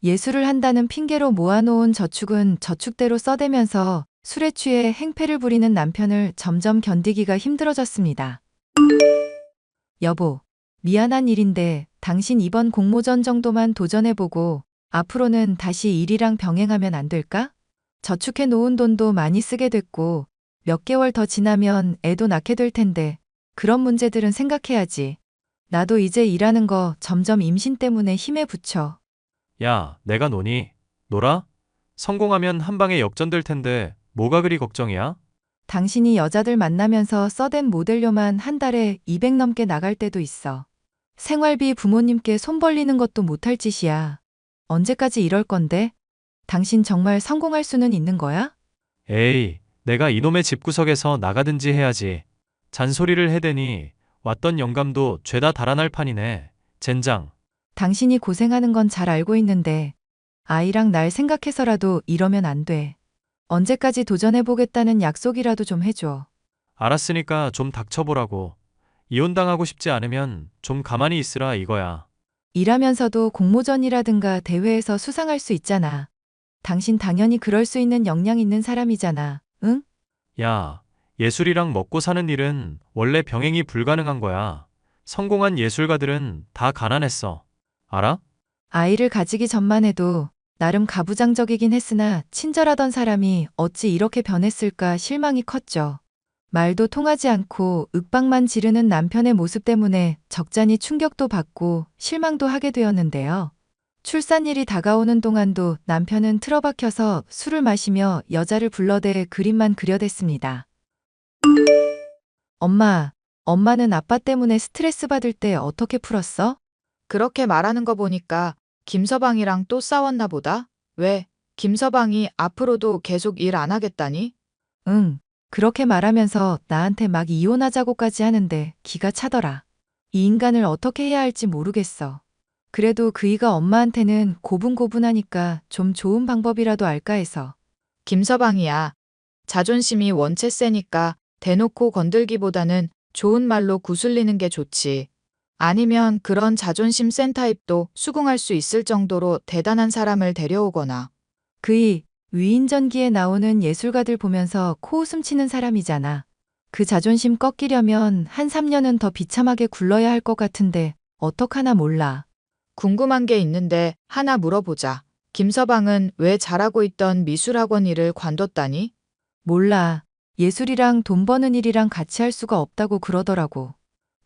예술을 한다는 핑계로 모아놓은 저축은 저축대로 써대면서 술에 취해 행패를 부리는 남편을 점점 견디기가 힘들어졌습니다. 여보, 미안한 일인데 당신 이번 공모전 정도만 도전해보고 앞으로는 다시 일이랑 병행하면 안 될까? 저축해 놓은 돈도 많이 쓰게 됐고 몇 개월 더 지나면 애도 낳게 될 텐데 그런 문제들은 생각해야지. 나도 이제 일하는 거 점점 임신 때문에 힘에 부쳐. 야, 내가 노니? 놀아? 성공하면 한 방에 역전될 텐데 뭐가 그리 걱정이야? 당신이 여자들 만나면서 써댄 모델료만 한 달에 200 넘게 나갈 때도 있어. 생활비 부모님께 손 벌리는 것도 못할 짓이야. 언제까지 이럴 건데? 당신 정말 성공할 수는 있는 거야? 에이, 내가 이놈의 집구석에서 나가든지 해야지. 잔소리를 해대니 왔던 영감도 죄다 달아날 판이네. 젠장. 당신이 고생하는 건 잘 알고 있는데 아이랑 날 생각해서라도 이러면 안 돼. 언제까지 도전해보겠다는 약속이라도 좀 해줘. 알았으니까 좀 닥쳐보라고. 이혼당하고 싶지 않으면 좀 가만히 있으라 이거야. 일하면서도 공모전이라든가 대회에서 수상할 수 있잖아. 당신 당연히 그럴 수 있는 역량 있는 사람이잖아. 응? 야, 예술이랑 먹고 사는 일은 원래 병행이 불가능한 거야. 성공한 예술가들은 다 가난했어. 알아? 아이를 가지기 전만 해도 나름 가부장적이긴 했으나 친절하던 사람이 어찌 이렇게 변했을까 실망이 컸죠. 말도 통하지 않고 윽박만 지르는 남편의 모습 때문에 적잖이 충격도 받고 실망도 하게 되었는데요. 출산일이 다가오는 동안도 남편은 틀어박혀서 술을 마시며 여자를 불러대 그림만 그려댔습니다. 엄마는 아빠 때문에 스트레스 받을 때 어떻게 풀었어? 그렇게 말하는 거 보니까 김서방이랑 또 싸웠나 보다? 왜? 김서방이 앞으로도 계속 일 안 하겠다니? 응, 그렇게 말하면서 나한테 막 이혼하자고까지 하는데 기가 차더라. 이 인간을 어떻게 해야 할지 모르겠어. 그래도 그이가 엄마한테는 고분고분하니까 좀 좋은 방법이라도 알까 해서. 김서방이야. 자존심이 원체 세니까 대놓고 건들기보다는 좋은 말로 구슬리는 게 좋지. 아니면 그런 자존심 센 타입도 수긍할 수 있을 정도로 대단한 사람을 데려오거나. 그이 위인전기에 나오는 예술가들 보면서 코웃음 치는 사람이잖아. 그 자존심 꺾이려면 한 3년은 더 비참하게 굴러야 할 것 같은데 어떡하나 몰라. 궁금한 게 있는데 하나 물어보자. 김서방은 왜 잘하고 있던 미술학원 일을 관뒀다니? 몰라. 예술이랑 돈 버는 일이랑 같이 할 수가 없다고 그러더라고.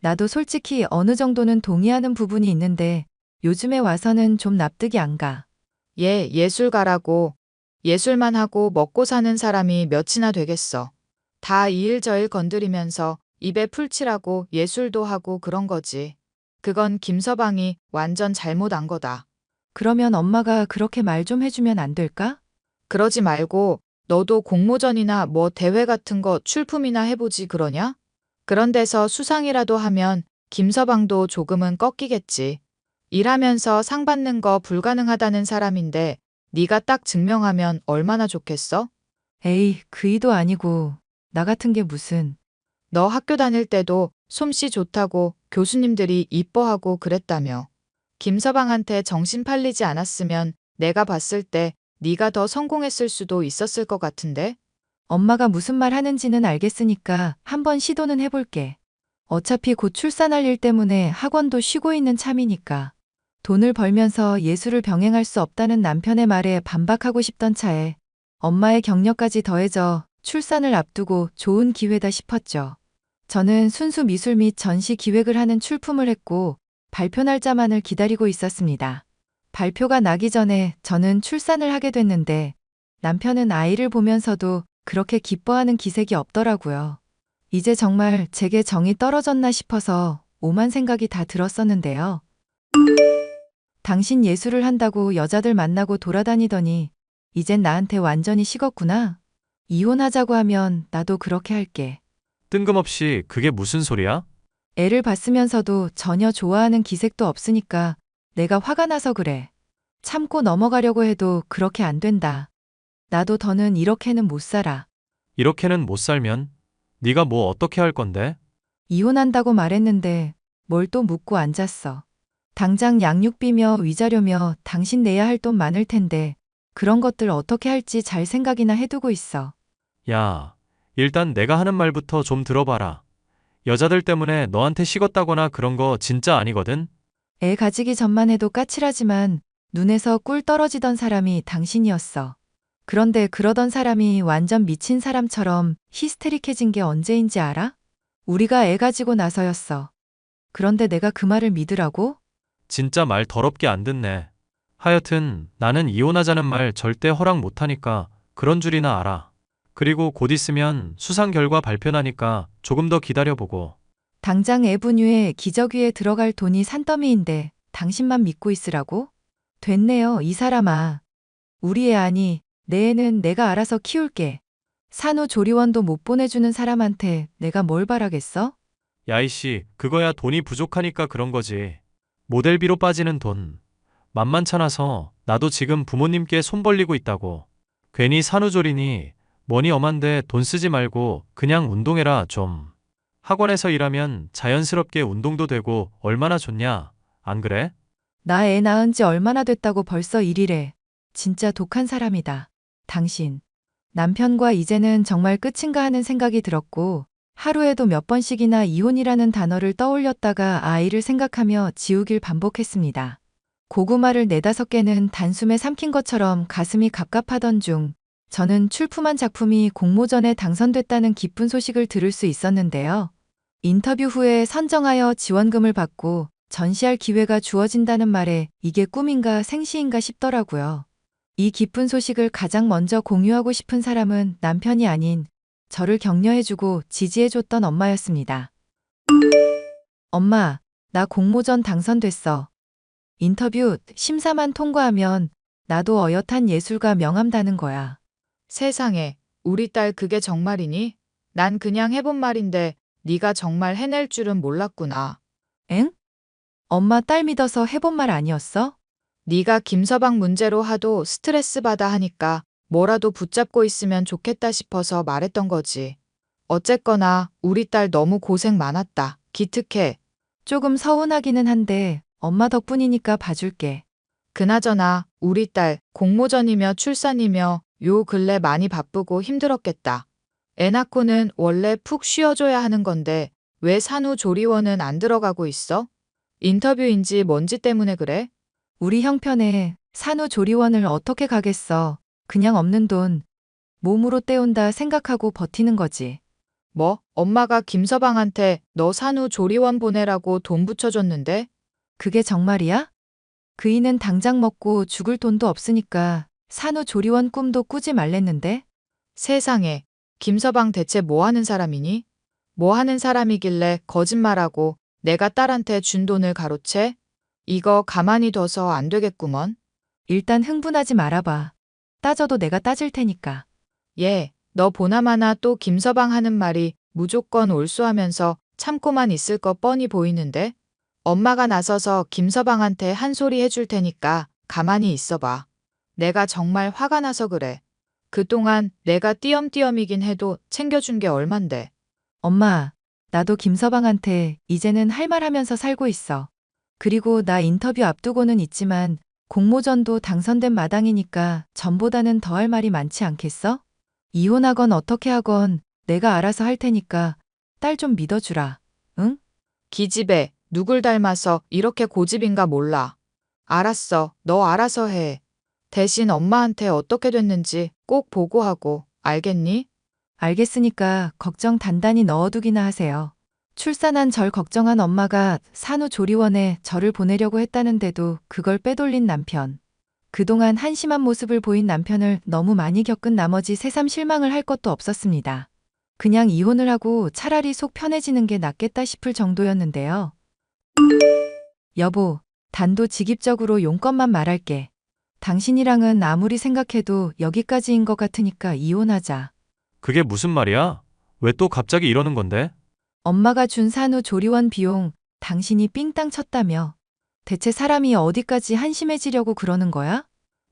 나도 솔직히 어느 정도는 동의하는 부분이 있는데 요즘에 와서는 좀 납득이 안 가. 얘 예술가라고. 예술만 하고 먹고 사는 사람이 몇이나 되겠어. 다 이 일 저 일 건드리면서 입에 풀칠하고 예술도 하고 그런 거지. 그건 김서방이 완전 잘못 안 거다. 그러면 엄마가 그렇게 말 좀 해주면 안 될까? 그러지 말고 너도 공모전이나 뭐 대회 같은 거 출품이나 해보지 그러냐? 그런 데서 수상이라도 하면 김서방도 조금은 꺾이겠지. 일하면서 상 받는 거 불가능하다는 사람인데 네가 딱 증명하면 얼마나 좋겠어? 에이, 그이도 아니고 나 같은 게 무슨. 너 학교 다닐 때도 솜씨 좋다고 교수님들이 이뻐하고 그랬다며. 김서방한테 정신 팔리지 않았으면 내가 봤을 때 네가 더 성공했을 수도 있었을 것 같은데? 엄마가 무슨 말 하는지는 알겠으니까 한번 시도는 해볼게. 어차피 곧 출산할 일 때문에 학원도 쉬고 있는 참이니까. 돈을 벌면서 예술을 병행할 수 없다는 남편의 말에 반박하고 싶던 차에 엄마의 격려까지 더해져 출산을 앞두고 좋은 기회다 싶었죠. 저는 순수 미술 및 전시 기획을 하는 출품을 했고 발표 날짜만을 기다리고 있었습니다. 발표가 나기 전에 저는 출산을 하게 됐는데 남편은 아이를 보면서도 그렇게 기뻐하는 기색이 없더라고요. 이제 정말 제게 정이 떨어졌나 싶어서 오만 생각이 다 들었었는데요. 당신 예술을 한다고 여자들 만나고 돌아다니더니 이젠 나한테 완전히 식었구나. 이혼하자고 하면 나도 그렇게 할게. 뜬금없이 그게 무슨 소리야? 애를 봤으면서도 전혀 좋아하는 기색도 없으니까 내가 화가 나서 그래. 참고 넘어가려고 해도 그렇게 안 된다. 나도 더는 이렇게는 못 살아. 이렇게는 못 살면 네가 뭐 어떻게 할 건데? 이혼한다고 말했는데 뭘 또 묻고 앉았어. 당장 양육비며 위자료며 당신 내야 할 돈 많을 텐데 그런 것들 어떻게 할지 잘 생각이나 해두고 있어. 야, 일단 내가 하는 말부터 좀 들어봐라. 여자들 때문에 너한테 식었다거나 그런 거 진짜 아니거든? 애 가지기 전만 해도 까칠하지만 눈에서 꿀 떨어지던 사람이 당신이었어. 그런데 그러던 사람이 완전 미친 사람처럼 히스테릭해진 게 언제인지 알아? 우리가 애 가지고 나서였어. 그런데 내가 그 말을 믿으라고? 진짜 말 더럽게 안 듣네. 하여튼 나는 이혼하자는 말 절대 허락 못하니까 그런 줄이나 알아. 그리고 곧 있으면 수상 결과 발표나니까 조금 더 기다려보고. 당장 애 분유에 기저귀에 들어갈 돈이 산더미인데 당신만 믿고 있으라고? 됐네요, 이 사람아. 우리 애 아니, 내 애는 내가 알아서 키울게. 산후조리원도 못 보내주는 사람한테 내가 뭘 바라겠어? 야이씨, 그거야 돈이 부족하니까 그런 거지. 모델비로 빠지는 돈. 만만찮아서 나도 지금 부모님께 손 벌리고 있다고. 괜히 산후조리니 뭐니 엄한데 돈 쓰지 말고 그냥 운동해라 좀. 학원에서 일하면 자연스럽게 운동도 되고 얼마나 좋냐, 안 그래? 나 애 낳은 지 얼마나 됐다고 벌써 일이래. 진짜 독한 사람이다. 당신. 남편과 이제는 정말 끝인가 하는 생각이 들었고, 하루에도 몇 번씩이나 이혼이라는 단어를 떠올렸다가 아이를 생각하며 지우길 반복했습니다. 고구마를 4-5개는 단숨에 삼킨 것처럼 가슴이 갑갑하던 중, 저는 출품한 작품이 공모전에 당선됐다는 기쁜 소식을 들을 수 있었는데요. 인터뷰 후에 선정하여 지원금을 받고 전시할 기회가 주어진다는 말에 이게 꿈인가 생시인가 싶더라고요. 이 기쁜 소식을 가장 먼저 공유하고 싶은 사람은 남편이 아닌 저를 격려해주고 지지해줬던 엄마였습니다. 엄마, 나 공모전 당선됐어. 인터뷰 심사만 통과하면 나도 어엿한 예술가 명함다는 거야. 세상에, 우리 딸 그게 정말이니? 난 그냥 해본 말인데 네가 정말 해낼 줄은 몰랐구나. 엥? 엄마 딸 믿어서 해본 말 아니었어? 네가 김서방 문제로 하도 스트레스 받아 하니까 뭐라도 붙잡고 있으면 좋겠다 싶어서 말했던 거지. 어쨌거나 우리 딸 너무 고생 많았다. 기특해. 조금 서운하기는 한데 엄마 덕분이니까 봐줄게. 그나저나 우리 딸 공모전이며 출산이며 요 근래 많이 바쁘고 힘들었겠다. 애 낳고는 원래 푹 쉬어줘야 하는 건데 왜 산후조리원은 안 들어가고 있어? 인터뷰인지 뭔지 때문에 그래? 우리 형편에 산후조리원을 어떻게 가겠어. 그냥 없는 돈 몸으로 때운다 생각하고 버티는 거지. 뭐? 엄마가 김서방한테 너 산후조리원 보내라고 돈 붙여줬는데? 그게 정말이야? 그이는 당장 먹고 죽을 돈도 없으니까 산후조리원 꿈도 꾸지 말랬는데? 세상에, 김서방 대체 뭐 하는 사람이니? 뭐 하는 사람이길래 거짓말하고 내가 딸한테 준 돈을 가로채? 이거 가만히 둬서 안 되겠구먼. 일단 흥분하지 말아봐. 따져도 내가 따질 테니까. 예, 너 보나마나 또 김서방 하는 말이 무조건 올수하면서 참고만 있을 거 뻔히 보이는데? 엄마가 나서서 김서방한테 한 소리 해줄 테니까 가만히 있어봐. 내가 정말 화가 나서 그래. 그동안 내가 띄엄띄엄이긴 해도 챙겨준 게 얼만데. 엄마, 나도 김서방한테 이제는 할 말 하면서 살고 있어. 그리고 나 인터뷰 앞두고는 있지만 공모전도 당선된 마당이니까 전보다는 더 할 말이 많지 않겠어? 이혼하건 어떻게 하건 내가 알아서 할 테니까 딸 좀 믿어주라. 응? 기집애, 누굴 닮아서 이렇게 고집인가 몰라. 알았어, 너 알아서 해. 대신 엄마한테 어떻게 됐는지 꼭 보고하고, 알겠니? 알겠으니까 걱정 단단히 넣어두기나 하세요. 출산한 절 걱정한 엄마가 산후조리원에 저를 보내려고 했다는데도 그걸 빼돌린 남편. 그동안 한심한 모습을 보인 남편을 너무 많이 겪은 나머지 새삼 실망을 할 것도 없었습니다. 그냥 이혼을 하고 차라리 속 편해지는 게 낫겠다 싶을 정도였는데요. 여보, 단도직입적으로 용건만 말할게. 당신이랑은 아무리 생각해도 여기까지인 것 같으니까 이혼하자. 그게 무슨 말이야? 왜 또 갑자기 이러는 건데? 엄마가 준 산후조리원 비용 당신이 삥땅 쳤다며. 대체 사람이 어디까지 한심해지려고 그러는 거야?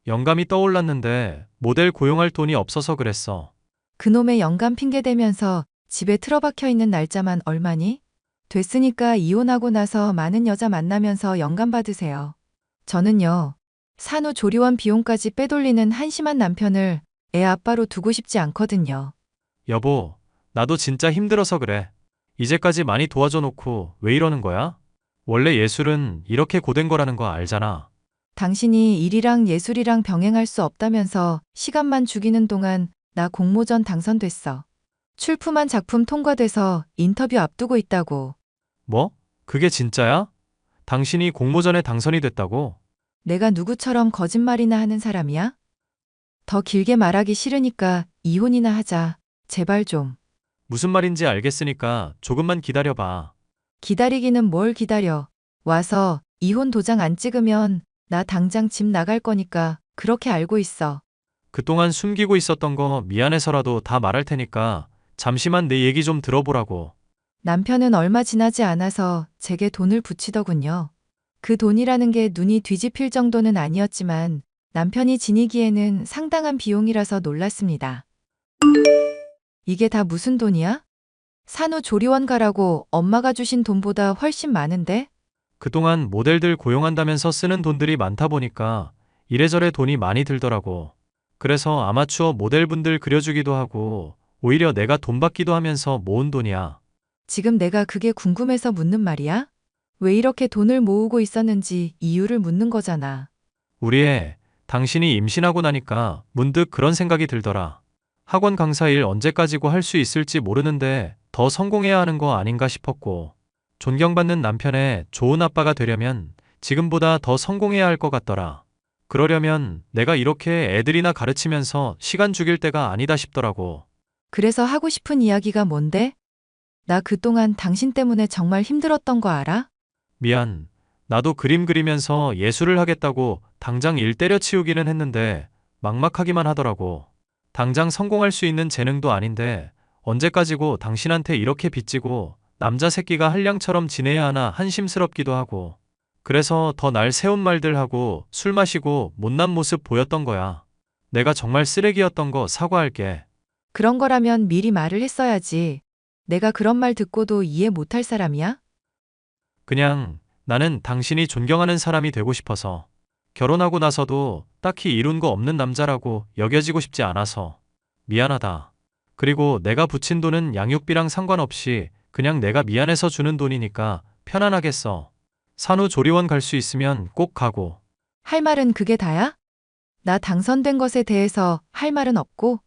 영감이 떠올랐는데 모델 고용할 돈이 없어서 그랬어. 그놈의 영감 핑계 대면서 집에 틀어박혀 있는 날짜만 얼마니? 됐으니까 이혼하고 나서 많은 여자 만나면서 영감 받으세요. 저는요, 산후조리원 비용까지 빼돌리는 한심한 남편을 애 아빠로 두고 싶지 않거든요. 여보, 나도 진짜 힘들어서 그래. 이제까지 많이 도와줘 놓고 왜 이러는 거야? 원래 예술은 이렇게 고된 거라는 거 알잖아. 당신이 일이랑 예술이랑 병행할 수 없다면서 시간만 죽이는 동안 나 공모전 당선됐어. 출품한 작품 통과돼서 인터뷰 앞두고 있다고. 뭐? 그게 진짜야? 당신이 공모전에 당선이 됐다고? 내가 누구처럼 거짓말이나 하는 사람이야? 더 길게 말하기 싫으니까 이혼이나 하자. 제발 좀. 무슨 말인지 알겠으니까 조금만 기다려봐. 기다리기는 뭘 기다려. 와서 이혼 도장 안 찍으면 나 당장 집 나갈 거니까 그렇게 알고 있어. 그동안 숨기고 있었던 거 미안해서라도 다 말할 테니까 잠시만 내 얘기 좀 들어보라고. 남편은 얼마 지나지 않아서 제게 돈을 붙이더군요. 그 돈이라는 게 눈이 뒤집힐 정도는 아니었지만 남편이 지니기에는 상당한 비용이라서 놀랐습니다. 이게 다 무슨 돈이야? 산후조리원 가라고 엄마가 주신 돈보다 훨씬 많은데? 그동안 모델들 고용한다면서 쓰는 돈들이 많다 보니까 이래저래 돈이 많이 들더라고. 그래서 아마추어 모델분들 그려주기도 하고 오히려 내가 돈 받기도 하면서 모은 돈이야. 지금 내가 그게 궁금해서 묻는 말이야? 왜 이렇게 돈을 모으고 있었는지 이유를 묻는 거잖아. 우리 애, 당신이 임신하고 나니까 문득 그런 생각이 들더라. 학원 강사 일 언제까지고 할 수 있을지 모르는데 더 성공해야 하는 거 아닌가 싶었고, 존경받는 남편의 좋은 아빠가 되려면 지금보다 더 성공해야 할 것 같더라. 그러려면 내가 이렇게 애들이나 가르치면서 시간 죽일 때가 아니다 싶더라고. 그래서 하고 싶은 이야기가 뭔데? 나 그동안 당신 때문에 정말 힘들었던 거 알아? 미안. 나도 그림 그리면서 예술을 하겠다고 당장 일 때려치우기는 했는데 막막하기만 하더라고. 당장 성공할 수 있는 재능도 아닌데 언제까지고 당신한테 이렇게 빚지고 남자 새끼가 한량처럼 지내야 하나 한심스럽기도 하고. 그래서 더 날 세운 말들 하고 술 마시고 못난 모습 보였던 거야. 내가 정말 쓰레기였던 거 사과할게. 그런 거라면 미리 말을 했어야지. 내가 그런 말 듣고도 이해 못할 사람이야? 그냥 나는 당신이 존경하는 사람이 되고 싶어서. 결혼하고 나서도 딱히 이룬 거 없는 남자라고 여겨지고 싶지 않아서. 미안하다. 그리고 내가 붙인 돈은 양육비랑 상관없이 그냥 내가 미안해서 주는 돈이니까 편안하게 써. 산후조리원 갈 수 있으면 꼭 가고. 할 말은 그게 다야? 나 당선된 것에 대해서 할 말은 없고,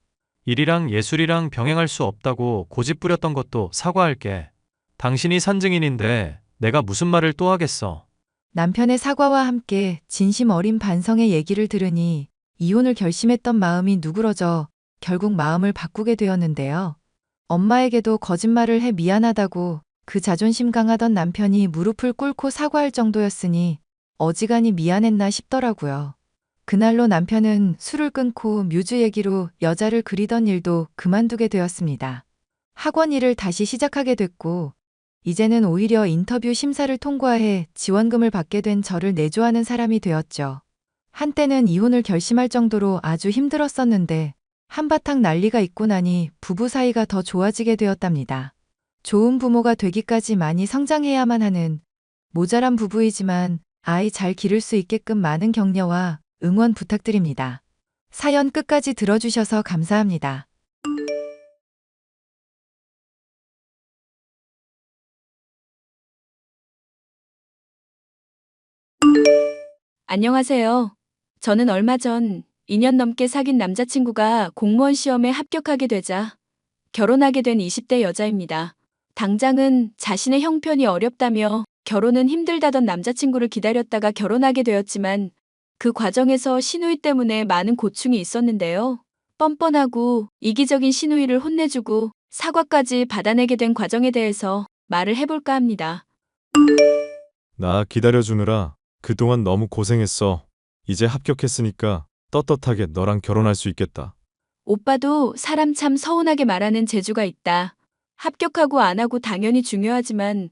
일이랑 예술이랑 병행할 수 없다고 고집 부렸던 것도 사과할게. 당신이 산 증인인데 내가 무슨 말을 또 하겠어. 남편의 사과와 함께 진심 어린 반성의 얘기를 들으니 이혼을 결심했던 마음이 누그러져 결국 마음을 바꾸게 되었는데요. 엄마에게도 거짓말을 해 미안하다고 그 자존심 강하던 남편이 무릎을 꿇고 사과할 정도였으니 어지간히 미안했나 싶더라고요. 그날로 남편은 술을 끊고 뮤즈 얘기로 여자를 그리던 일도 그만두게 되었습니다. 학원 일을 다시 시작하게 됐고, 이제는 오히려 인터뷰 심사를 통과해 지원금을 받게 된 저를 내조하는 사람이 되었죠. 한때는 이혼을 결심할 정도로 아주 힘들었었는데 한바탕 난리가 있고 나니 부부 사이가 더 좋아지게 되었답니다. 좋은 부모가 되기까지 많이 성장해야만 하는 모자란 부부이지만 아이 잘 기를 수 있게끔 많은 격려와 응원 부탁드립니다. 사연 끝까지 들어주셔서 감사합니다. 안녕하세요. 저는 얼마 전 2년 넘게 사귄 남자친구가 공무원 시험에 합격하게 되자 결혼하게 된 20대 여자입니다. 당장은 자신의 형편이 어렵다며 결혼은 힘들다던 남자친구를 기다렸다가 결혼하게 되었지만 그 과정에서 시누이 때문에 많은 고충이 있었는데요. 뻔뻔하고 이기적인 시누이를 혼내주고 사과까지 받아내게 된 과정에 대해서 말을 해볼까 합니다. 나 기다려주느라 그동안 너무 고생했어. 이제 합격했으니까 떳떳하게 너랑 결혼할 수 있겠다. 오빠도 사람 참 서운하게 말하는 재주가 있다. 합격하고 안 하고 당연히 중요하지만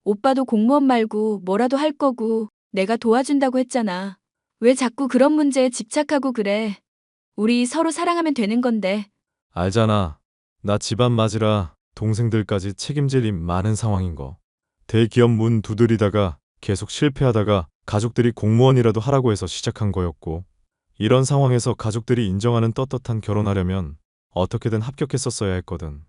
오빠도 공무원 말고 뭐라도 할 거고 내가 도와준다고 했잖아. 왜 자꾸 그런 문제에 집착하고 그래? 우리 서로 사랑하면 되는 건데. 알잖아. 나 집안 맞으라 동생들까지 책임질 일 많은 상황인 거. 대기업 문 두드리다가 계속 실패하다가 가족들이 공무원이라도 하라고 해서 시작한 거였고, 이런 상황에서 가족들이 인정하는 떳떳한 결혼하려면 어떻게든 합격했었어야 했거든.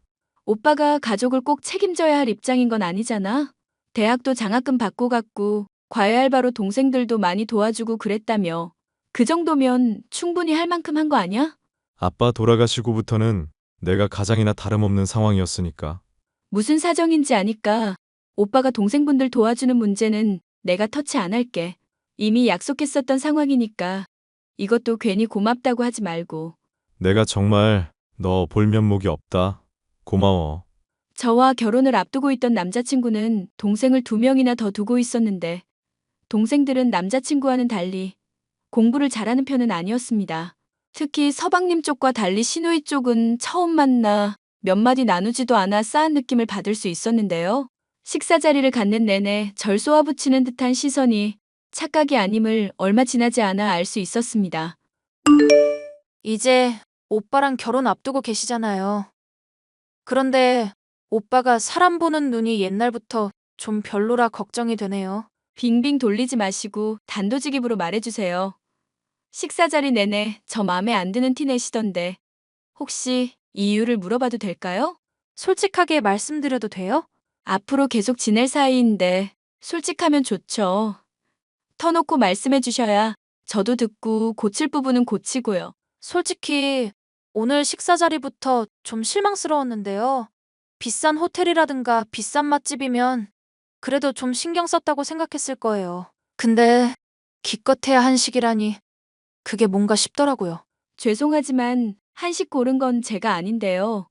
오빠가 가족을 꼭 책임져야 할 입장인 건 아니잖아. 대학도 장학금 받고 갔고 과외 알바로 동생들도 많이 도와주고 그랬다며. 그 정도면 충분히 할 만큼 한 거 아니야? 아빠 돌아가시고부터는 내가 가장이나 다름없는 상황이었으니까. 무슨 사정인지 아니까 오빠가 동생분들 도와주는 문제는 내가 터치 안 할게. 이미 약속했었던 상황이니까 이것도 괜히 고맙다고 하지 말고. 내가 정말 너 볼 면목이 없다. 고마워. 저와 결혼을 앞두고 있던 남자친구는 동생을 2명이나 더 두고 있었는데 동생들은 남자친구와는 달리 공부를 잘하는 편은 아니었습니다. 특히 서방님 쪽과 달리 시누이 쪽은 처음 만나 몇 마디 나누지도 않아 싸한 느낌을 받을 수 있었는데요. 식사 자리를 갖는 내내 절 쏘아붙이는 듯한 시선이 착각이 아님을 얼마 지나지 않아 알 수 있었습니다. 이제 오빠랑 결혼 앞두고 계시잖아요. 그런데 오빠가 사람 보는 눈이 옛날부터 좀 별로라 걱정이 되네요. 빙빙 돌리지 마시고 단도직입으로 말해주세요. 식사 자리 내내 저 맘에 안 드는 티 내시던데 혹시 이유를 물어봐도 될까요? 솔직하게 말씀드려도 돼요? 앞으로 계속 지낼 사이인데 솔직하면 좋죠. 터놓고 말씀해 주셔야 저도 듣고 고칠 부분은 고치고요. 솔직히 오늘 식사 자리부터 좀 실망스러웠는데요. 비싼 호텔이라든가 비싼 맛집이면 그래도 좀 신경 썼다고 생각했을 거예요. 근데 기껏해야 한식이라니 그게 뭔가 싶더라고요. 죄송하지만 한식 고른 건 제가 아닌데요.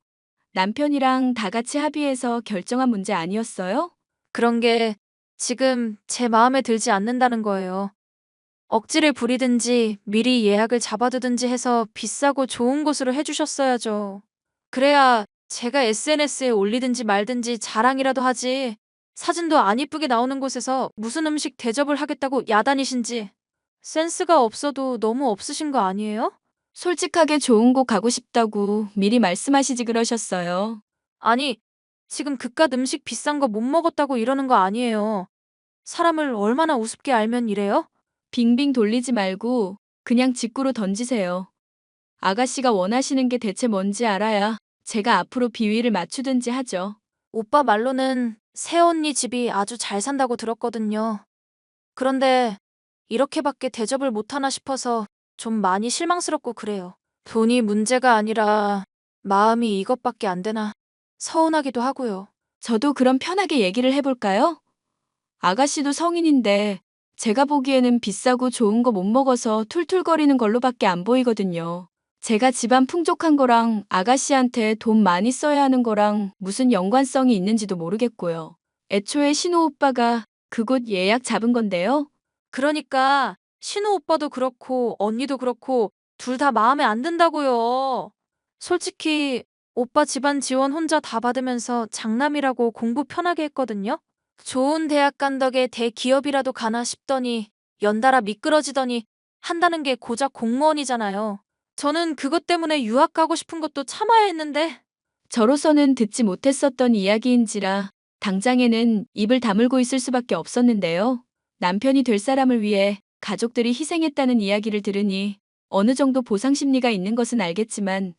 남편이랑 다 같이 합의해서 결정한 문제 아니었어요? 그런 게 지금 제 마음에 들지 않는다는 거예요. 억지를 부리든지 미리 예약을 잡아두든지 해서 비싸고 좋은 곳으로 해주셨어야죠. 그래야 제가 SNS에 올리든지 말든지 자랑이라도 하지. 사진도 안 이쁘게 나오는 곳에서 무슨 음식 대접을 하겠다고 야단이신지. 센스가 없어도 너무 없으신 거 아니에요? 솔직하게 좋은 곳 가고 싶다고 미리 말씀하시지 그러셨어요. 아니, 지금 그깟 음식 비싼 거 못 먹었다고 이러는 거 아니에요. 사람을 얼마나 우습게 알면 이래요? 빙빙 돌리지 말고 그냥 직구로 던지세요. 아가씨가 원하시는 게 대체 뭔지 알아야 제가 앞으로 비위를 맞추든지 하죠. 오빠 말로는 새언니 집이 아주 잘 산다고 들었거든요. 그런데 이렇게밖에 대접을 못하나 싶어서 좀 많이 실망스럽고 그래요. 돈이 문제가 아니라 마음이 이것밖에 안 되나 서운하기도 하고요. 저도 그럼 편하게 얘기를 해볼까요? 아가씨도 성인인데 제가 보기에는 비싸고 좋은 거 못 먹어서 툴툴거리는 걸로밖에 안 보이거든요. 제가 집안 풍족한 거랑 아가씨한테 돈 많이 써야 하는 거랑 무슨 연관성이 있는지도 모르겠고요. 애초에 신호 오빠가 그곳 예약 잡은 건데요. 그러니까 신우 오빠도 그렇고 언니도 그렇고 둘 다 마음에 안 든다고요. 솔직히 오빠 집안 지원 혼자 다 받으면서 장남이라고 공부 편하게 했거든요. 좋은 대학 간 덕에 대기업이라도 가나 싶더니 연달아 미끄러지더니 한다는 게 고작 공무원이잖아요. 저는 그것 때문에 유학 가고 싶은 것도 참아야 했는데 저로서는 듣지 못했었던 이야기인지라 당장에는 입을 다물고 있을 수밖에 없었는데요. 남편이 될 사람을 위해 가족들이 희생했다는 이야기를 들으니 어느 정도 보상 심리가 있는 것은 알겠지만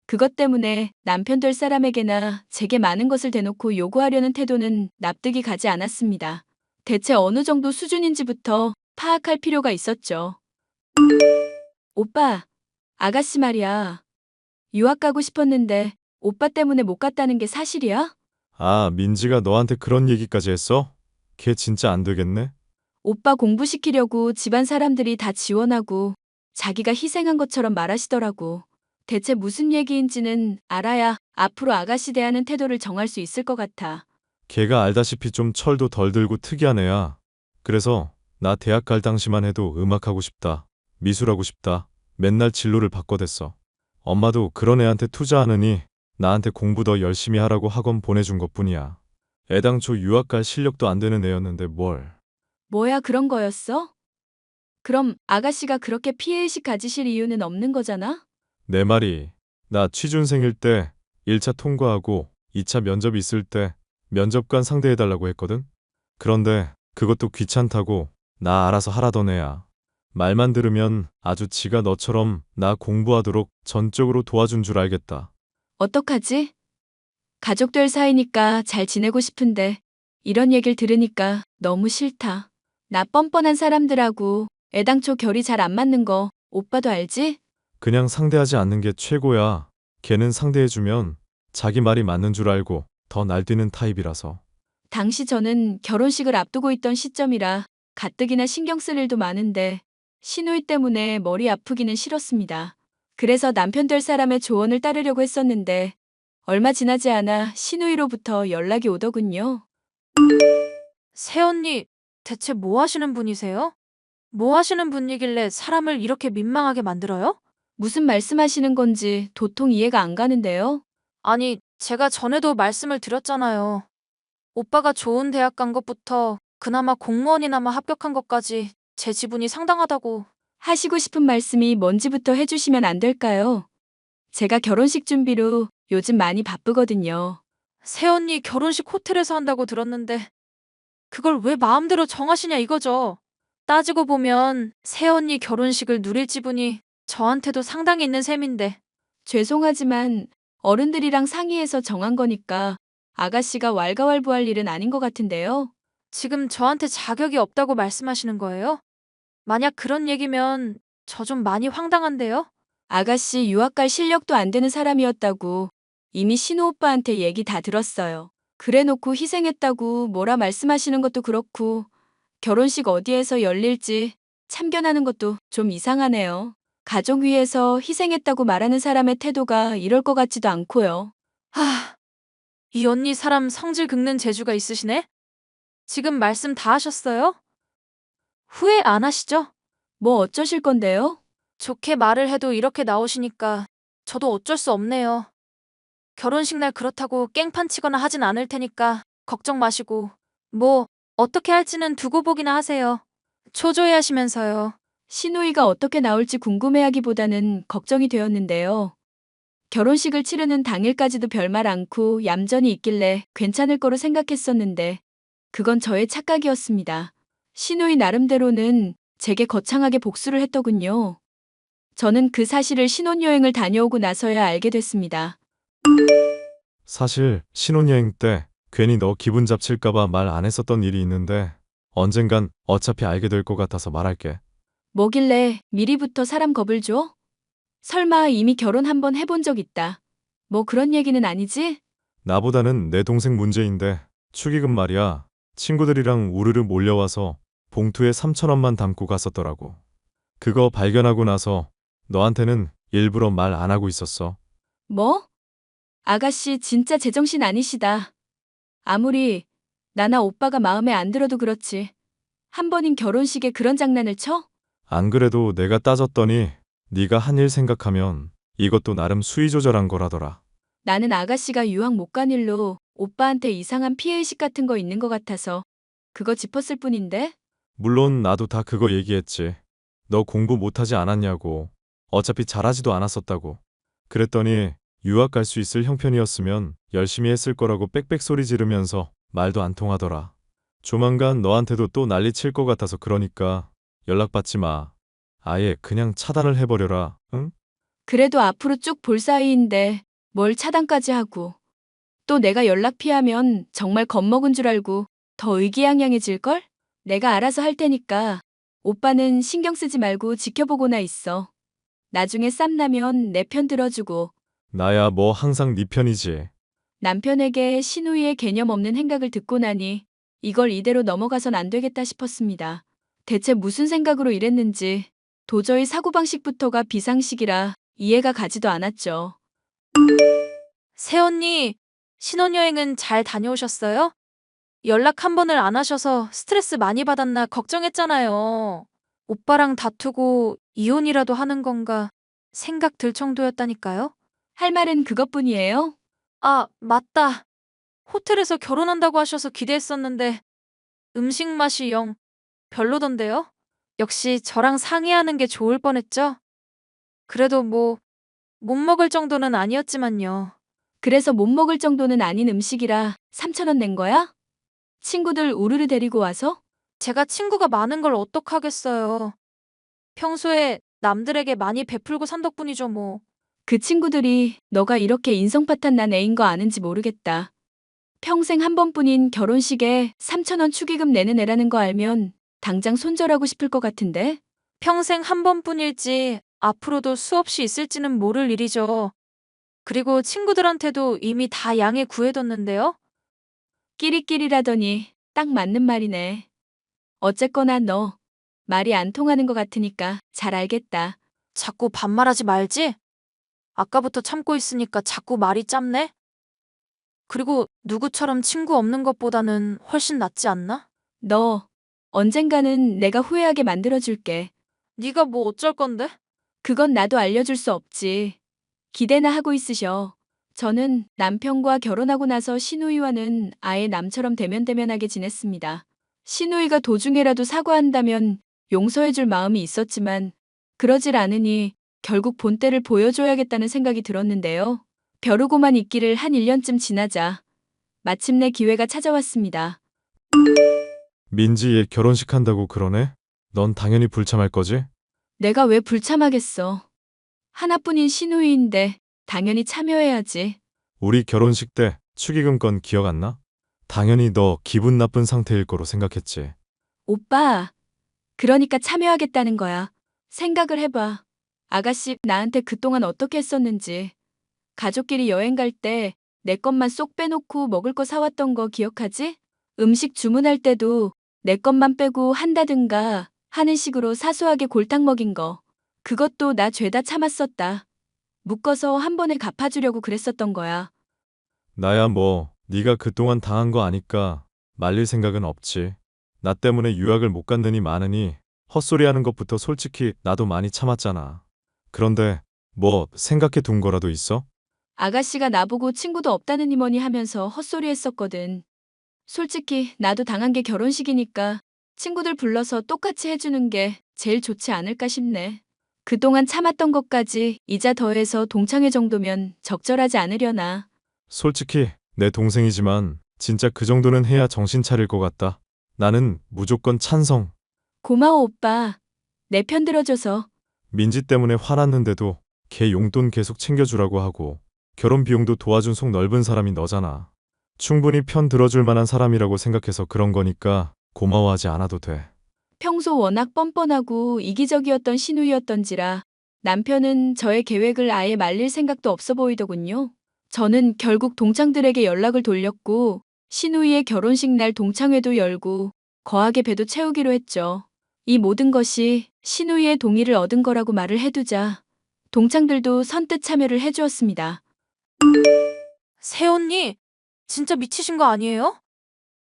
그것 때문에 남편 될 사람에게나 제게 많은 것을 대놓고 요구하려는 태도는 납득이 가지 않았습니다. 대체 어느 정도 수준인지부터 파악할 필요가 있었죠. 오빠, 아가씨 말이야. 유학 가고 싶었는데 오빠 때문에 못 갔다는 게 사실이야? 아, 민지가 너한테 그런 얘기까지 했어? 걔 진짜 안 되겠네? 오빠 공부시키려고 집안 사람들이 다 지원하고 자기가 희생한 것처럼 말하시더라고. 대체 무슨 얘기인지는 알아야 앞으로 아가씨 대하는 태도를 정할 수 있을 것 같아. 걔가 알다시피 좀 철도 덜 들고 특이한 애야. 그래서 나 대학 갈 당시만 해도 음악하고 싶다. 미술하고 싶다. 맨날 진로를 바꿔댔어. 엄마도 그런 애한테 투자하느니 나한테 공부 더 열심히 하라고 학원 보내준 것뿐이야. 애당초 유학 갈 실력도 안 되는 애였는데 뭘. 뭐야 그런 거였어? 그럼 아가씨가 그렇게 피해의식 가지실 이유는 없는 거잖아? 내 말이 나 취준생일 때 1차 통과하고 2차 면접 있을 때 면접관 상대해달라고 했거든? 그런데 그것도 귀찮다고 나 알아서 하라던 애야. 말만 들으면 아주 지가 너처럼 나 공부하도록 전적으로 도와준 줄 알겠다. 어떡하지? 가족 될 사이니까 잘 지내고 싶은데 이런 얘기를 들으니까 너무 싫다. 나 뻔뻔한 사람들하고 애당초 결이 잘 안 맞는 거 오빠도 알지? 그냥 상대하지 않는 게 최고야. 걔는 상대해주면 자기 말이 맞는 줄 알고 더 날뛰는 타입이라서. 당시 저는 결혼식을 앞두고 있던 시점이라 가뜩이나 신경 쓸 일도 많은데 시누이 때문에 머리 아프기는 싫었습니다. 그래서 남편 될 사람의 조언을 따르려고 했었는데 얼마 지나지 않아 시누이로부터 연락이 오더군요. 새언니 대체 뭐 하시는 분이세요? 뭐 하시는 분이길래 사람을 이렇게 민망하게 만들어요? 무슨 말씀하시는 건지 도통 이해가 안 가는데요. 아니, 제가 전에도 말씀을 드렸잖아요. 오빠가 좋은 대학 간 것부터 그나마 공무원이나마 합격한 것까지 제 지분이 상당하다고. 하시고 싶은 말씀이 뭔지부터 해주시면 안 될까요? 제가 결혼식 준비로 요즘 많이 바쁘거든요. 새언니 결혼식 호텔에서 한다고 들었는데 그걸 왜 마음대로 정하시냐 이거죠. 따지고 보면 새언니 결혼식을 누릴 지분이 저한테도 상당히 있는 셈인데. 죄송하지만 어른들이랑 상의해서 정한 거니까 아가씨가 왈가왈부할 일은 아닌 것 같은데요. 지금 저한테 자격이 없다고 말씀하시는 거예요? 만약 그런 얘기면 저 좀 많이 황당한데요? 아가씨 유학 갈 실력도 안 되는 사람이었다고 이미 신우 오빠한테 얘기 다 들었어요. 그래놓고 희생했다고 뭐라 말씀하시는 것도 그렇고 결혼식 어디에서 열릴지 참견하는 것도 좀 이상하네요. 가족 위해서 희생했다고 말하는 사람의 태도가 이럴 것 같지도 않고요. 하, 이 언니 사람 성질 긁는 재주가 있으시네? 지금 말씀 다 하셨어요? 후회 안 하시죠? 뭐 어쩌실 건데요? 좋게 말을 해도 이렇게 나오시니까 저도 어쩔 수 없네요. 결혼식 날 그렇다고 깽판 치거나 하진 않을 테니까 걱정 마시고 뭐 어떻게 할지는 두고 보기나 하세요. 초조해 하시면서요. 신우이가 어떻게 나올지 궁금해하기보다는 걱정이 되었는데요. 결혼식을 치르는 당일까지도 별말 않고 얌전히 있길래 괜찮을 거로 생각했었는데 그건 저의 착각이었습니다. 신우이 나름대로는 제게 거창하게 복수를 했더군요. 저는 그 사실을 신혼여행을 다녀오고 나서야 알게 됐습니다. 사실 신혼여행 때 괜히 너 기분 잡칠까봐 말 안 했었던 일이 있는데 언젠간 어차피 알게 될 것 같아서 말할게. 뭐길래 미리부터 사람 겁을 줘? 설마 이미 결혼 한번 해본 적 있다. 뭐 그런 얘기는 아니지? 나보다는 내 동생 문제인데 축의금 말이야. 친구들이랑 우르르 몰려와서 봉투에 3,000원만 담고 갔었더라고. 그거 발견하고 나서 너한테는 일부러 말 안 하고 있었어. 뭐? 아가씨 진짜 제정신 아니시다. 아무리 나나 오빠가 마음에 안 들어도 그렇지. 한 번인 결혼식에 그런 장난을 쳐? 안 그래도 내가 따졌더니 네가 한 일 생각하면 이것도 나름 수위 조절한 거라더라. 나는 아가씨가 유학 못 간 일로 오빠한테 이상한 피해의식 같은 거 있는 것 같아서 그거 짚었을 뿐인데? 물론 나도 다 그거 얘기했지. 너 공부 못하지 않았냐고. 어차피 잘하지도 않았었다고. 그랬더니 유학 갈 수 있을 형편이었으면 열심히 했을 거라고 빽빽 소리 지르면서 말도 안 통하더라. 조만간 너한테도 또 난리 칠 것 같아서 그러니까 연락받지 마. 아예 그냥 차단을 해버려라. 응? 그래도 앞으로 쭉 볼 사이인데 뭘 차단까지 하고. 또 내가 연락 피하면 정말 겁먹은 줄 알고 더 의기양양해질걸? 내가 알아서 할 테니까 오빠는 신경 쓰지 말고 지켜보고나 있어. 나중에 쌈나면 내 편 들어주고 나야 뭐 항상 네 편이지. 남편에게 신우이의 개념 없는 행각을 듣고 나니 이걸 이대로 넘어가선 안 되겠다 싶었습니다. 대체 무슨 생각으로 이랬는지 도저히 사고방식부터가 비상식이라 이해가 가지도 않았죠. 새언니, 신혼여행은 잘 다녀오셨어요? 연락 한 번을 안 하셔서 스트레스 많이 받았나 걱정했잖아요. 오빠랑 다투고 이혼이라도 하는 건가 생각 들 정도였다니까요. 할 말은 그것뿐이에요? 아, 맞다. 호텔에서 결혼한다고 하셔서 기대했었는데 음식 맛이 영 별로던데요? 역시 저랑 상의하는 게 좋을 뻔했죠? 그래도 뭐 못 먹을 정도는 아니었지만요. 그래서 못 먹을 정도는 아닌 음식이라 3,000원 낸 거야? 친구들 우르르 데리고 와서? 제가 친구가 많은 걸 어떡하겠어요. 평소에 남들에게 많이 베풀고 산 덕분이죠 뭐. 그 친구들이 너가 이렇게 인성파탄 난 애인 거 아는지 모르겠다. 평생 한 번뿐인 결혼식에 3,000원 축의금 내는 애라는 거 알면 당장 손절하고 싶을 것 같은데? 평생 한 번뿐일지 앞으로도 수없이 있을지는 모를 일이죠. 그리고 친구들한테도 이미 다 양해 구해뒀는데요. 끼리끼리라더니 딱 맞는 말이네. 어쨌거나 너 말이 안 통하는 것 같으니까 잘 알겠다. 자꾸 반말하지 말지? 아까부터 참고 있으니까 자꾸 말이 짧네? 그리고 누구처럼 친구 없는 것보다는 훨씬 낫지 않나? 너 언젠가는 내가 후회하게 만들어줄게. 네가 뭐 어쩔 건데? 그건 나도 알려줄 수 없지. 기대나 하고 있으셔. 저는 남편과 결혼하고 나서 신우이와는 아예 남처럼 대면대면하게 지냈습니다. 신우이가 도중에라도 사과한다면 용서해줄 마음이 있었지만 그러질 않으니 결국 본때를 보여줘야겠다는 생각이 들었는데요. 벼르고만 있기를 한 1년쯤 지나자 마침내 기회가 찾아왔습니다. 민지 얘 결혼식 한다고 그러네? 넌 당연히 불참할 거지? 내가 왜 불참하겠어. 하나뿐인 시누이인데 당연히 참여해야지. 우리 결혼식 때 축의금 건 기억 안 나? 당연히 너 기분 나쁜 상태일 거로 생각했지. 오빠, 그러니까 참여하겠다는 거야. 생각을 해봐. 아가씨 나한테 그동안 어떻게 했었는지. 가족끼리 여행 갈 때 내 것만 쏙 빼놓고 먹을 거 사왔던 거 기억하지? 음식 주문할 때도 내 것만 빼고 한다든가 하는 식으로 사소하게 골탕 먹인 거. 그것도 나 죄다 참았었다. 묶어서 한 번에 갚아주려고 그랬었던 거야. 나야 뭐 네가 그동안 당한 거 아니까 말릴 생각은 없지. 나 때문에 유학을 못 간다니 많으니 헛소리하는 것부터 솔직히 나도 많이 참았잖아. 그런데 뭐 생각해 둔 거라도 있어? 아가씨가 나보고 친구도 없다느니 뭐니 하면서 헛소리 했었거든. 솔직히 나도 당한 게 결혼식이니까 친구들 불러서 똑같이 해주는 게 제일 좋지 않을까 싶네. 그동안 참았던 것까지 이자 더해서 동창회 정도면 적절하지 않으려나. 솔직히 내 동생이지만 진짜 그 정도는 해야 정신 차릴 것 같다. 나는 무조건 찬성. 고마워 오빠. 내 편 들어줘서. 민지 때문에 화났는데도 걔 용돈 계속 챙겨주라고 하고 결혼 비용도 도와준 속 넓은 사람이 너잖아. 충분히 편 들어줄 만한 사람이라고 생각해서 그런 거니까 고마워하지 않아도 돼. 평소 워낙 뻔뻔하고 이기적이었던 시누이였던지라 남편은 저의 계획을 아예 말릴 생각도 없어 보이더군요. 저는 결국 동창들에게 연락을 돌렸고 시누이의 결혼식 날 동창회도 열고 거하게 배도 채우기로 했죠. 이 모든 것이 시누이의 동의를 얻은 거라고 말을 해두자 동창들도 선뜻 참여를 해주었습니다. 새언니, 진짜 미치신 거 아니에요?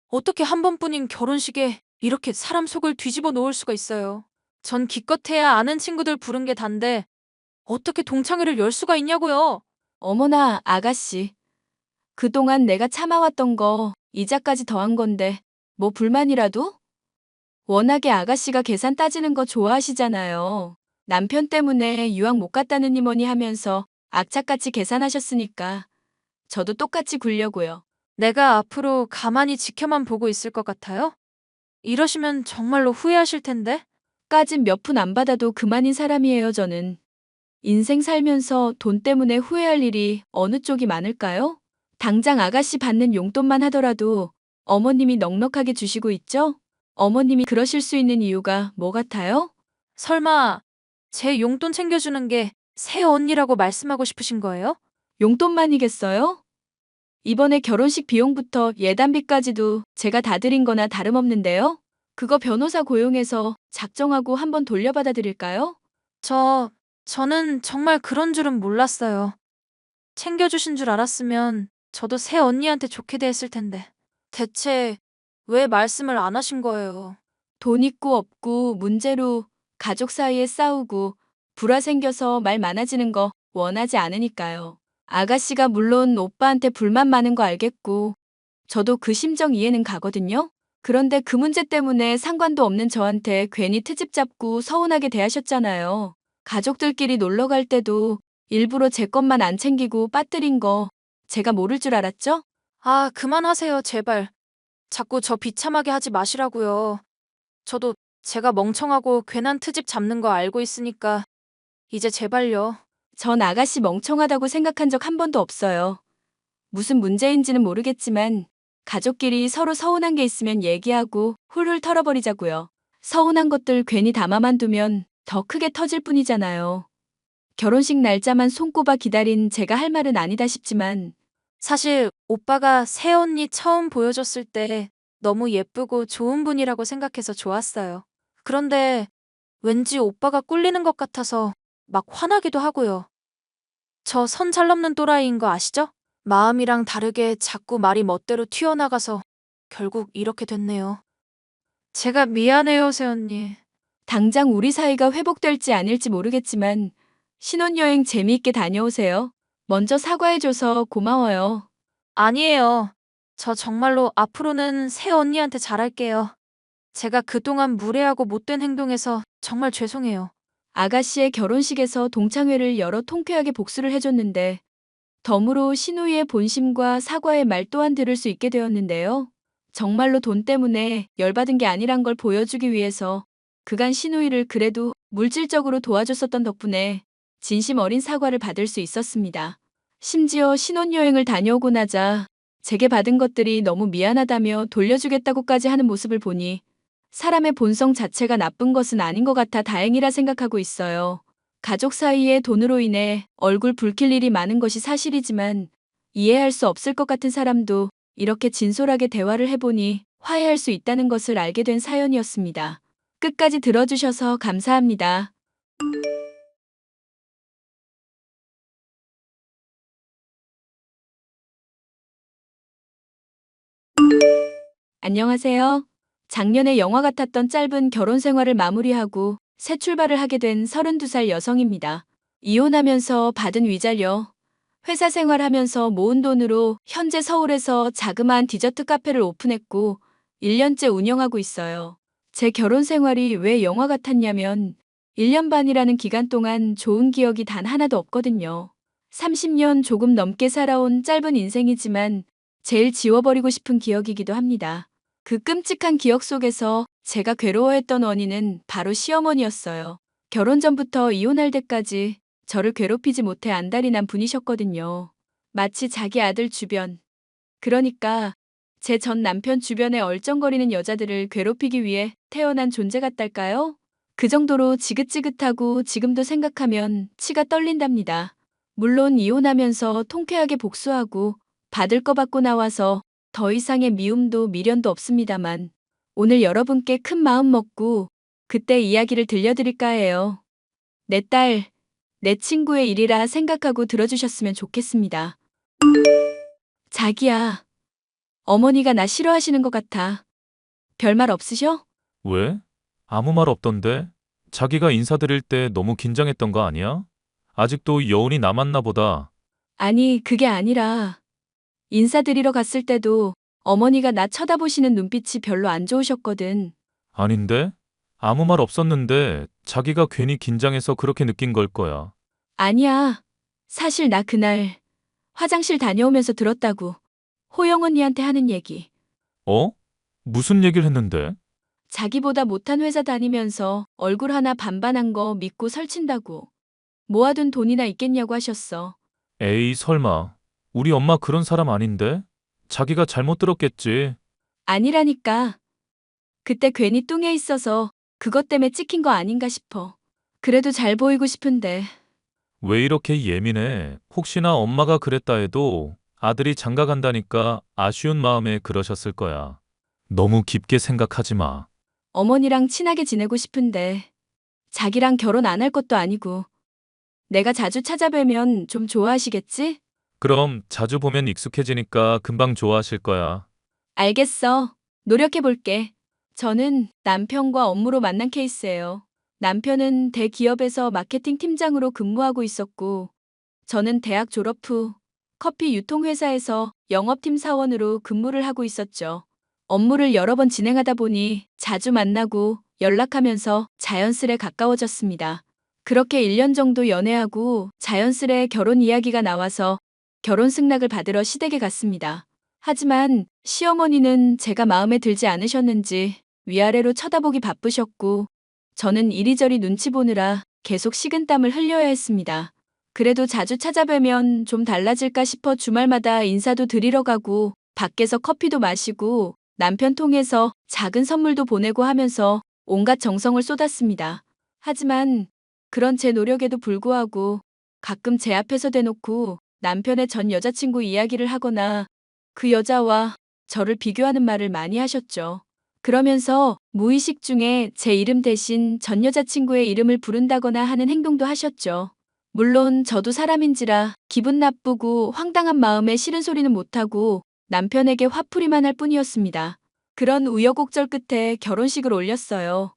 어떻게 한 번뿐인 결혼식에 이렇게 사람 속을 뒤집어 놓을 수가 있어요. 전 기껏해야 아는 친구들 부른 게 단데 어떻게 동창회를 열 수가 있냐고요. 어머나 아가씨. 그동안 내가 참아왔던 거 이자까지 더한 건데 뭐 불만이라도? 워낙에 아가씨가 계산 따지는 거 좋아하시잖아요. 남편 때문에 유학 못 갔다느니 뭐니 하면서 악착같이 계산하셨으니까 저도 똑같이 굴려고요. 내가 앞으로 가만히 지켜만 보고 있을 것 같아요? 이러시면 정말로 후회하실 텐데. 까진 몇 푼 안 받아도 그만인 사람이에요, 저는. 인생 살면서 돈 때문에 후회할 일이 어느 쪽이 많을까요? 당장 아가씨 받는 용돈만 하더라도 어머님이 넉넉하게 주시고 있죠? 어머님이 그러실 수 있는 이유가 뭐 같아요? 설마 제 용돈 챙겨주는 게 새언니라고 말씀하고 싶으신 거예요? 용돈만이겠어요? 이번에 결혼식 비용부터 예단비까지도 제가 다 드린 거나 다름없는데요? 그거 변호사 고용해서 작정하고 한번 돌려받아 드릴까요? 저는 정말 그런 줄은 몰랐어요. 챙겨주신 줄 알았으면 저도 새언니한테 좋게 대했을 텐데. 대체 왜 말씀을 안 하신 거예요? 돈 있고 없고 문제로 가족 사이에 싸우고 불화 생겨서 말 많아지는 거 원하지 않으니까요. 아가씨가 물론 오빠한테 불만 많은 거 알겠고 저도 그 심정 이해는 가거든요. 그런데 그 문제 때문에 상관도 없는 저한테 괜히 트집 잡고 서운하게 대하셨잖아요. 가족들끼리 놀러 갈 때도 일부러 제 것만 안 챙기고 빠뜨린 거 제가 모를 줄 알았죠? 아, 그만하세요, 제발. 자꾸 저 비참하게 하지 마시라고요. 저도 제가 멍청하고 괜한 트집 잡는 거 알고 있으니까 이제 제발요. 전 아가씨 멍청하다고 생각한 적 한 번도 없어요. 무슨 문제인지는 모르겠지만 가족끼리 서로 서운한 게 있으면 얘기하고 훌훌 털어버리자고요. 서운한 것들 괜히 담아만 두면 더 크게 터질 뿐이잖아요. 결혼식 날짜만 손꼽아 기다린 제가 할 말은 아니다 싶지만 사실 오빠가 새언니 처음 보여줬을 때 너무 예쁘고 좋은 분이라고 생각해서 좋았어요. 그런데 왠지 오빠가 꿀리는 것 같아서 막 화나기도 하고요. 저 선 잘 넘는 또라이인 거 아시죠? 마음이랑 다르게 자꾸 말이 멋대로 튀어나가서 결국 이렇게 됐네요. 제가 미안해요, 새언니. 당장 우리 사이가 회복될지 아닐지 모르겠지만 신혼여행 재미있게 다녀오세요. 먼저 사과해줘서 고마워요. 아니에요. 저 정말로 앞으로는 새언니한테 잘할게요. 제가 그동안 무례하고 못된 행동해서 정말 죄송해요. 아가씨의 결혼식에서 동창회를 열어 통쾌하게 복수를 해줬는데 덤으로 시누이의 본심과 사과의 말 또한 들을 수 있게 되었는데요. 정말로 돈 때문에 열받은 게 아니란 걸 보여주기 위해서 그간 시누이를 그래도 물질적으로 도와줬었던 덕분에 진심 어린 사과를 받을 수 있었습니다. 심지어 신혼여행을 다녀오고 나자 제게 받은 것들이 너무 미안하다며 돌려주겠다고까지 하는 모습을 보니 사람의 본성 자체가 나쁜 것은 아닌 것 같아 다행이라 생각하고 있어요. 가족 사이에 돈으로 인해 얼굴 붉힐 일이 많은 것이 사실이지만 이해할 수 없을 것 같은 사람도 이렇게 진솔하게 대화를 해보니 화해할 수 있다는 것을 알게 된 사연이었습니다. 끝까지 들어주셔서 감사합니다. 안녕하세요. 작년에 영화 같았던 짧은 결혼 생활을 마무리하고 새 출발을 하게 된 32살 여성입니다. 이혼하면서 받은 위자료, 회사 생활하면서 모은 돈으로 현재 서울에서 자그마한 디저트 카페를 오픈했고 1년째 운영하고 있어요. 제 결혼 생활이 왜 영화 같았냐면 1년 반이라는 기간 동안 좋은 기억이 단 하나도 없거든요. 30년 조금 넘게 살아온 짧은 인생이지만 제일 지워버리고 싶은 기억이기도 합니다. 그 끔찍한 기억 속에서 제가 괴로워했던 원인은 바로 시어머니였어요. 결혼 전부터 이혼할 때까지 저를 괴롭히지 못해 안달이 난 분이셨거든요. 마치 자기 아들 주변, 그러니까 제 전 남편 주변에 얼쩡거리는 여자들을 괴롭히기 위해 태어난 존재 같달까요? 그 정도로 지긋지긋하고 지금도 생각하면 치가 떨린답니다. 물론 이혼하면서 통쾌하게 복수하고 받을 거 받고 나와서 더 이상의 미움도 미련도 없습니다만 오늘 여러분께 큰 마음 먹고 그때 이야기를 들려드릴까 해요. 내 딸, 내 친구의 일이라 생각하고 들어주셨으면 좋겠습니다. 자기야, 어머니가 나 싫어하시는 것 같아. 별말 없으셔? 왜? 아무 말 없던데? 자기가 인사드릴 때 너무 긴장했던 거 아니야? 아직도 여운이 남았나 보다. 아니, 그게 아니라 인사드리러 갔을 때도 어머니가 나 쳐다보시는 눈빛이 별로 안 좋으셨거든. 아닌데? 아무 말 없었는데 자기가 괜히 긴장해서 그렇게 느낀 걸 거야. 아니야. 사실 나 그날 화장실 다녀오면서 들었다고. 호영 언니한테 하는 얘기. 어? 무슨 얘기를 했는데? 자기보다 못한 회사 다니면서 얼굴 하나 반반한 거 믿고 설친다고. 모아둔 돈이나 있겠냐고 하셨어. 에이, 설마. 우리 엄마 그런 사람 아닌데? 자기가 잘못 들었겠지. 아니라니까. 그때 괜히 뚱해 있어서 그것 때문에 찍힌 거 아닌가 싶어. 그래도 잘 보이고 싶은데. 왜 이렇게 예민해? 혹시나 엄마가 그랬다 해도 아들이 장가 간다니까 아쉬운 마음에 그러셨을 거야. 너무 깊게 생각하지 마. 어머니랑 친하게 지내고 싶은데 자기랑 결혼 안 할 것도 아니고 내가 자주 찾아뵈면 좀 좋아하시겠지? 그럼 자주 보면 익숙해지니까 금방 좋아하실 거야. 알겠어. 노력해 볼게. 저는 남편과 업무로 만난 케이스예요. 남편은 대기업에서 마케팅 팀장으로 근무하고 있었고 저는 대학 졸업 후 커피 유통회사에서 영업팀 사원으로 근무를 하고 있었죠. 업무를 여러 번 진행하다 보니 자주 만나고 연락하면서 자연스레 가까워졌습니다. 그렇게 1년 정도 연애하고 자연스레 결혼 이야기가 나와서 결혼 승낙을 받으러 시댁에 갔습니다. 하지만 시어머니는 제가 마음에 들지 않으셨는지 위아래로 쳐다보기 바쁘셨고 저는 이리저리 눈치 보느라 계속 식은땀을 흘려야 했습니다. 그래도 자주 찾아뵈면 좀 달라질까 싶어 주말마다 인사도 드리러 가고 밖에서 커피도 마시고 남편 통해서 작은 선물도 보내고 하면서 온갖 정성을 쏟았습니다. 하지만 그런 제 노력에도 불구하고 가끔 제 앞에서 대놓고 남편의 전 여자친구 이야기를 하거나 그 여자와 저를 비교하는 말을 많이 하셨죠. 그러면서 무의식 중에 제 이름 대신 전 여자친구의 이름을 부른다거나 하는 행동도 하셨죠. 물론 저도 사람인지라 기분 나쁘고 황당한 마음에 싫은 소리는 못하고 남편에게 화풀이만 할 뿐이었습니다. 그런 우여곡절 끝에 결혼식을 올렸어요.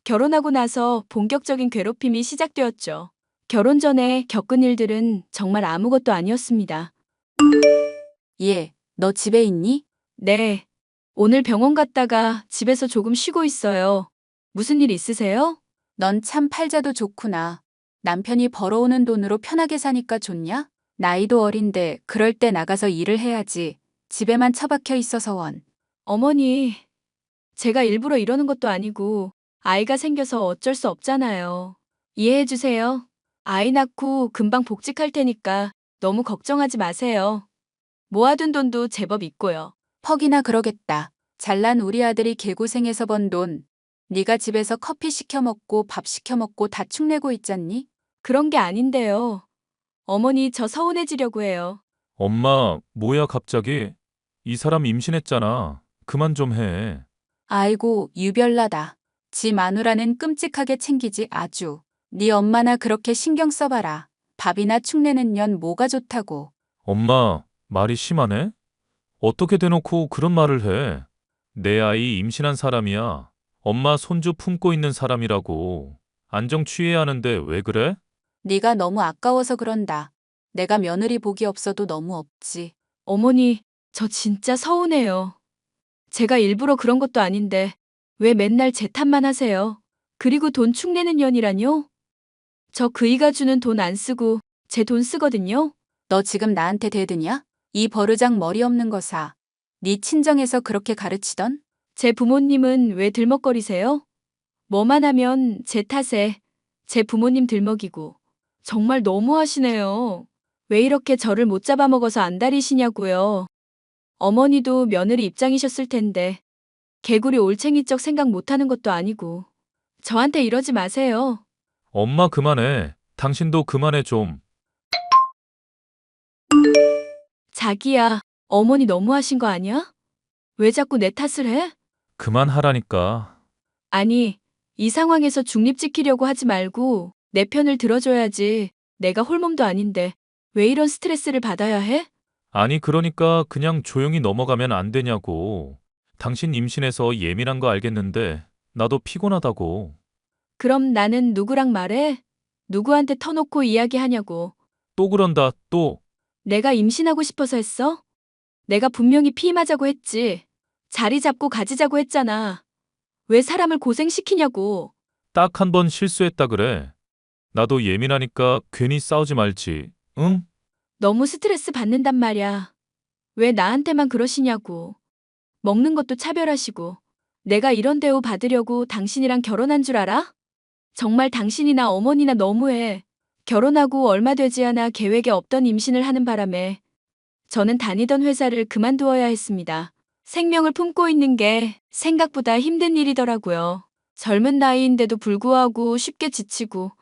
결혼하고 나서 본격적인 괴롭힘이 시작되었죠. 결혼 전에 겪은 일들은 정말 아무것도 아니었습니다. 얘, 너 집에 있니? 네. 오늘 병원 갔다가 집에서 조금 쉬고 있어요. 무슨 일 있으세요? 넌 참 팔자도 좋구나. 남편이 벌어오는 돈으로 편하게 사니까 좋냐? 나이도 어린데 그럴 때 나가서 일을 해야지. 집에만 처박혀 있어서 원. 어머니, 제가 일부러 이러는 것도 아니고 아이가 생겨서 어쩔 수 없잖아요. 이해해 주세요. 아이 낳고 금방 복직할 테니까 너무 걱정하지 마세요. 모아둔 돈도 제법 있고요. 퍽이나 그러겠다. 잘난 우리 아들이 개고생해서 번 돈. 네가 집에서 커피 시켜 먹고 밥 시켜 먹고 다 축내고 있잖니? 그런 게 아닌데요. 어머니 저 서운해지려고 해요. 엄마, 뭐야 갑자기? 이 사람 임신했잖아. 그만 좀 해. 아이고 유별나다. 지 마누라는 끔찍하게 챙기지 아주. 네 엄마나 그렇게 신경 써봐라. 밥이나 축내는 년 뭐가 좋다고. 엄마, 말이 심하네? 어떻게 대놓고 그런 말을 해? 내 아이 임신한 사람이야. 엄마 손주 품고 있는 사람이라고. 안정 취해야 하는데 왜 그래? 네가 너무 아까워서 그런다. 내가 며느리 복이 없어도 너무 없지. 어머니, 저 진짜 서운해요. 제가 일부러 그런 것도 아닌데 왜 맨날 제 탓만 하세요? 그리고 돈 축내는 년이라뇨? 저 그이가 주는 돈 안 쓰고 제 돈 쓰거든요. 너 지금 나한테 대드냐? 이 버르장 머리 없는 거사. 네 친정에서 그렇게 가르치던? 제 부모님은 왜 들먹거리세요? 뭐만 하면 제 탓에 제 부모님 들먹이고. 정말 너무하시네요. 왜 이렇게 저를 못 잡아먹어서 안달이시냐고요. 어머니도 며느리 입장이셨을 텐데 개구리 올챙이적 생각 못하는 것도 아니고 저한테 이러지 마세요. 엄마 그만해. 당신도 그만해 좀. 자기야, 어머니 너무하신 거 아니야? 왜 자꾸 내 탓을 해? 그만하라니까. 아니, 이 상황에서 중립 지키려고 하지 말고 내 편을 들어줘야지. 내가 홀몸도 아닌데 왜 이런 스트레스를 받아야 해? 아니 그러니까 그냥 조용히 넘어가면 안 되냐고. 당신 임신해서 예민한 거 알겠는데 나도 피곤하다고. 그럼 나는 누구랑 말해? 누구한테 터놓고 이야기하냐고. 또 그런다 또. 내가 임신하고 싶어서 했어? 내가 분명히 피임하자고 했지. 자리 잡고 가지자고 했잖아. 왜 사람을 고생시키냐고. 딱 한 번 실수했다 그래. 나도 예민하니까 괜히 싸우지 말지. 응? 너무 스트레스 받는단 말야. 왜 나한테만 그러시냐고. 먹는 것도 차별하시고. 내가 이런 대우 받으려고 당신이랑 결혼한 줄 알아? 정말 당신이나 어머니나 너무해. 결혼하고 얼마 되지 않아 계획에 없던 임신을 하는 바람에 저는 다니던 회사를 그만두어야 했습니다. 생명을 품고 있는 게 생각보다 힘든 일이더라고요. 젊은 나이인데도 불구하고 쉽게 지치고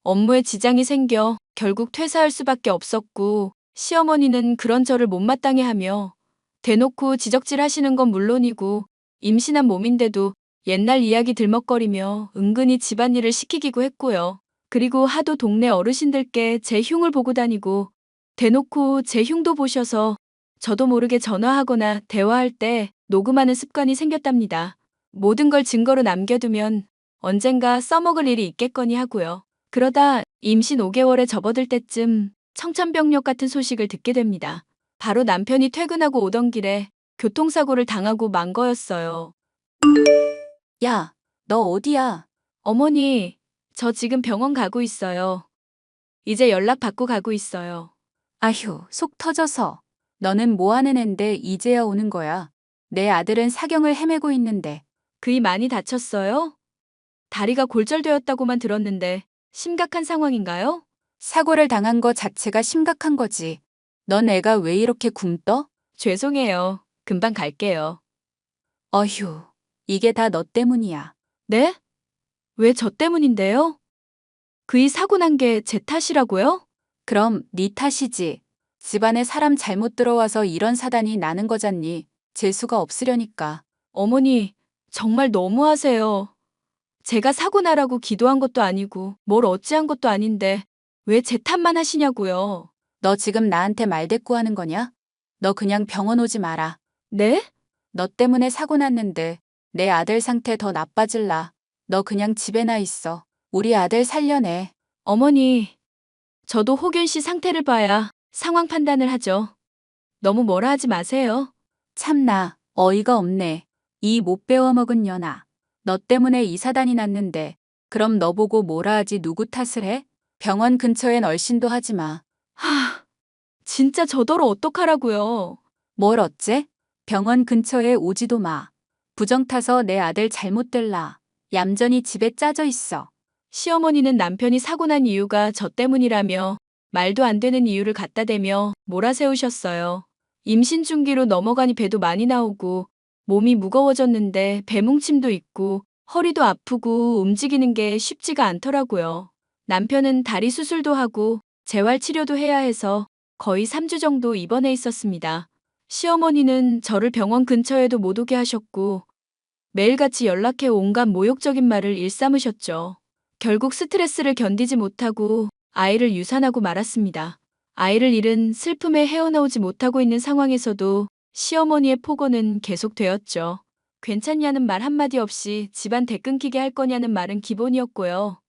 업무에 지장이 생겨 결국 퇴사할 수밖에 없었고 시어머니는 그런 저를 못마땅해 하며 대놓고 지적질 하시는 건 물론이고 임신한 몸인데도 옛날 이야기 들먹거리며 은근히 집안일을 시키기고 했고요. 그리고 하도 동네 어르신들께 제 흉을 보고 다니고 대놓고 제 흉도 보셔서 저도 모르게 전화하거나 대화할 때 녹음하는 습관이 생겼답니다. 모든 걸 증거로 남겨두면 언젠가 써먹을 일이 있겠거니 하고요. 그러다 임신 5개월에 접어들 때쯤 청천벽력 같은 소식을 듣게 됩니다. 바로 남편이 퇴근하고 오던 길에 교통사고를 당하고 만 거였어요. 야, 너 어디야? 어머니, 저 지금 병원 가고 있어요. 이제 연락 받고 가고 있어요. 아휴, 속 터져서. 너는 뭐 하는 앤데 이제야 오는 거야. 내 아들은 사경을 헤매고 있는데. 그이 많이 다쳤어요? 다리가 골절되었다고만 들었는데 심각한 상황인가요? 사고를 당한 거 자체가 심각한 거지. 넌 애가 왜 이렇게 굼떠? 죄송해요. 금방 갈게요. 어휴, 이게 다 너 때문이야. 네? 왜 저 때문인데요? 그이 사고 난 게 제 탓이라고요? 그럼 네 탓이지. 집안에 사람 잘못 들어와서 이런 사단이 나는 거잖니. 재수가 없으려니까. 어머니, 정말 너무하세요. 제가 사고 나라고 기도한 것도 아니고 뭘 어찌한 것도 아닌데 왜 제 탓만 하시냐고요. 너 지금 나한테 말대꾸하는 거냐? 너 그냥 병원 오지 마라. 네? 너 때문에 사고 났는데 내 아들 상태 더 나빠질라. 너 그냥 집에나 있어. 우리 아들 살려내. 어머니, 저도 호균 씨 상태를 봐야 상황 판단을 하죠. 너무 뭐라 하지 마세요. 참나, 어이가 없네. 이 못 배워먹은 년아. 너 때문에 이 사단이 났는데 그럼 너 보고 뭐라 하지 누구 탓을 해? 병원 근처엔 얼씬도 하지 마. 하, 진짜 저더러 어떡하라고요. 뭘 어째? 병원 근처에 오지도 마. 부정 타서 내 아들 잘못 될라. 얌전히 집에 짜져 있어. 시어머니는 남편이 사고 난 이유가 저 때문이라며 말도 안 되는 이유를 갖다 대며 몰아세우셨어요. 임신 중기로 넘어가니 배도 많이 나오고 몸이 무거워졌는데 배뭉침도 있고 허리도 아프고 움직이는 게 쉽지가 않더라고요. 남편은 다리 수술도 하고 재활 치료도 해야 해서 거의 3주 정도 입원해 있었습니다. 시어머니는 저를 병원 근처에도 못 오게 하셨고 매일같이 연락해 온갖 모욕적인 말을 일삼으셨죠. 결국 스트레스를 견디지 못하고 아이를 유산하고 말았습니다. 아이를 잃은 슬픔에 헤어나오지 못하고 있는 상황에서도 시어머니의 폭언은 계속되었죠. 괜찮냐는 말 한마디 없이 집안 대 끊기게 할 거냐는 말은 기본이었고요.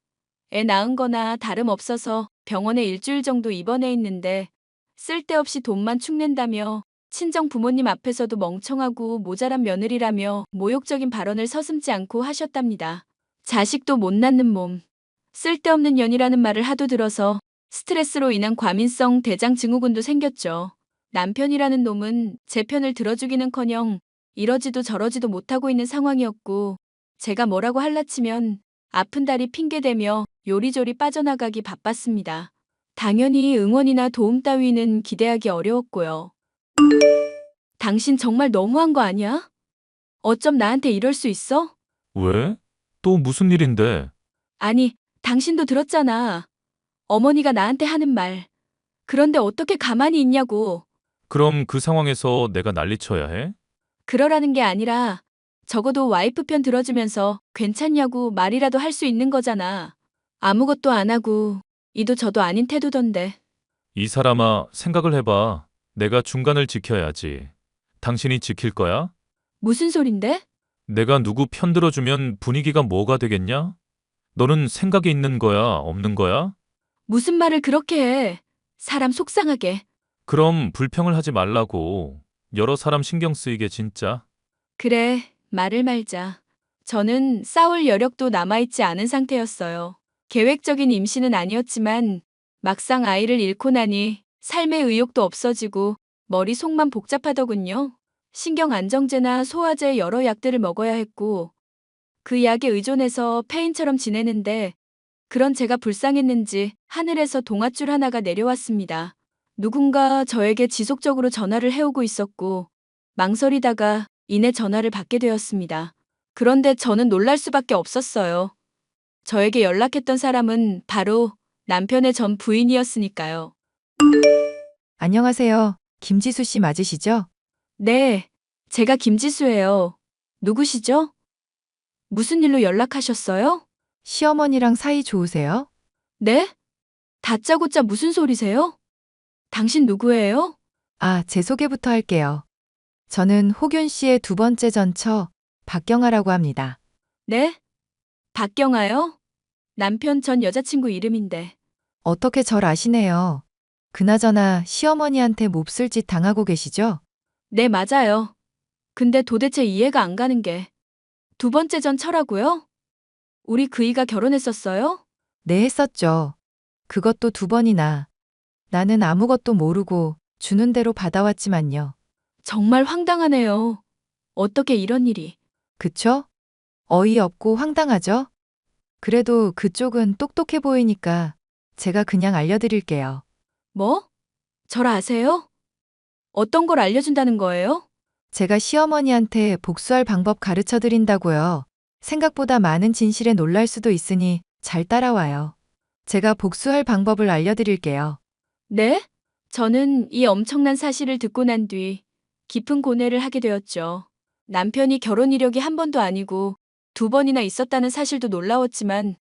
애 낳은 거나 다름없어서 병원에 일주일 정도 입원해 있는데 쓸데없이 돈만 축낸다며 친정 부모님 앞에서도 멍청하고 모자란 며느리라며 모욕적인 발언을 서슴지 않고 하셨답니다. 자식도 못 낳는 몸, 쓸데없는 년이라는 말을 하도 들어서 스트레스로 인한 과민성 대장 증후군도 생겼죠. 남편이라는 놈은 제 편을 들어주기는커녕 이러지도 저러지도 못하고 있는 상황이었고 제가 뭐라고 할라치면 아픈 다리 핑계대며 요리조리 빠져나가기 바빴습니다. 당연히 응원이나 도움 따위는 기대하기 어려웠고요. 당신 정말 너무한 거 아니야? 어쩜 나한테 이럴 수 있어? 왜? 또 무슨 일인데? 아니, 당신도 들었잖아. 어머니가 나한테 하는 말. 그런데 어떻게 가만히 있냐고. 그럼 그 상황에서 내가 난리쳐야 해? 그러라는 게 아니라 적어도 와이프 편 들어주면서 괜찮냐고 말이라도 할 수 있는 거잖아. 아무것도 안 하고 이도 저도 아닌 태도던데. 이 사람아, 생각을 해봐. 내가 중간을 지켜야지. 당신이 지킬 거야? 무슨 소린데? 내가 누구 편 들어주면 분위기가 뭐가 되겠냐? 너는 생각이 있는 거야, 없는 거야? 무슨 말을 그렇게 해. 사람 속상하게. 그럼 불평을 하지 말라고. 여러 사람 신경 쓰이게 진짜. 그래, 말을 말자. 저는 싸울 여력도 남아있지 않은 상태였어요. 계획적인 임신은 아니었지만 막상 아이를 잃고 나니 삶의 의욕도 없어지고 머릿속만 복잡하더군요. 신경안정제나 소화제 여러 약들을 먹어야 했고 그 약에 의존해서 폐인처럼 지내는데 그런 제가 불쌍했는지 하늘에서 동아줄 하나가 내려왔습니다. 누군가 저에게 지속적으로 전화를 해오고 있었고 망설이다가 이내 전화를 받게 되었습니다. 그런데 저는 놀랄 수밖에 없었어요. 저에게 연락했던 사람은 바로 남편의 전 부인이었으니까요. 안녕하세요. 김지수 씨 맞으시죠? 네, 제가 김지수예요. 누구시죠? 무슨 일로 연락하셨어요? 시어머니랑 사이 좋으세요? 네? 다짜고짜 무슨 소리세요? 당신 누구예요? 아, 제 소개부터 할게요. 저는 호균 씨의 두 번째 전처 박경아라고 합니다. 네? 박경아요? 남편 전 여자친구 이름인데. 어떻게 절 아시네요. 그나저나 시어머니한테 몹쓸 짓 당하고 계시죠? 네, 맞아요. 근데 도대체 이해가 안 가는 게 두 번째 전처라고요? 우리 그이가 결혼했었어요? 네, 했었죠. 그것도 2번이나. 나는 아무것도 모르고 주는 대로 받아왔지만요. 정말 황당하네요. 어떻게 이런 일이. 그쵸? 어이없고 황당하죠? 그래도 그쪽은 똑똑해 보이니까 제가 그냥 알려드릴게요. 뭐? 절 아세요? 어떤 걸 알려준다는 거예요? 제가 시어머니한테 복수할 방법 가르쳐 드린다고요. 생각보다 많은 진실에 놀랄 수도 있으니 잘 따라와요. 제가 복수할 방법을 알려드릴게요. 네? 저는 이 엄청난 사실을 듣고 난 뒤 깊은 고뇌를 하게 되었죠. 남편이 결혼 이력이 한 번도 아니고 2번이나 있었다는 사실도 놀라웠지만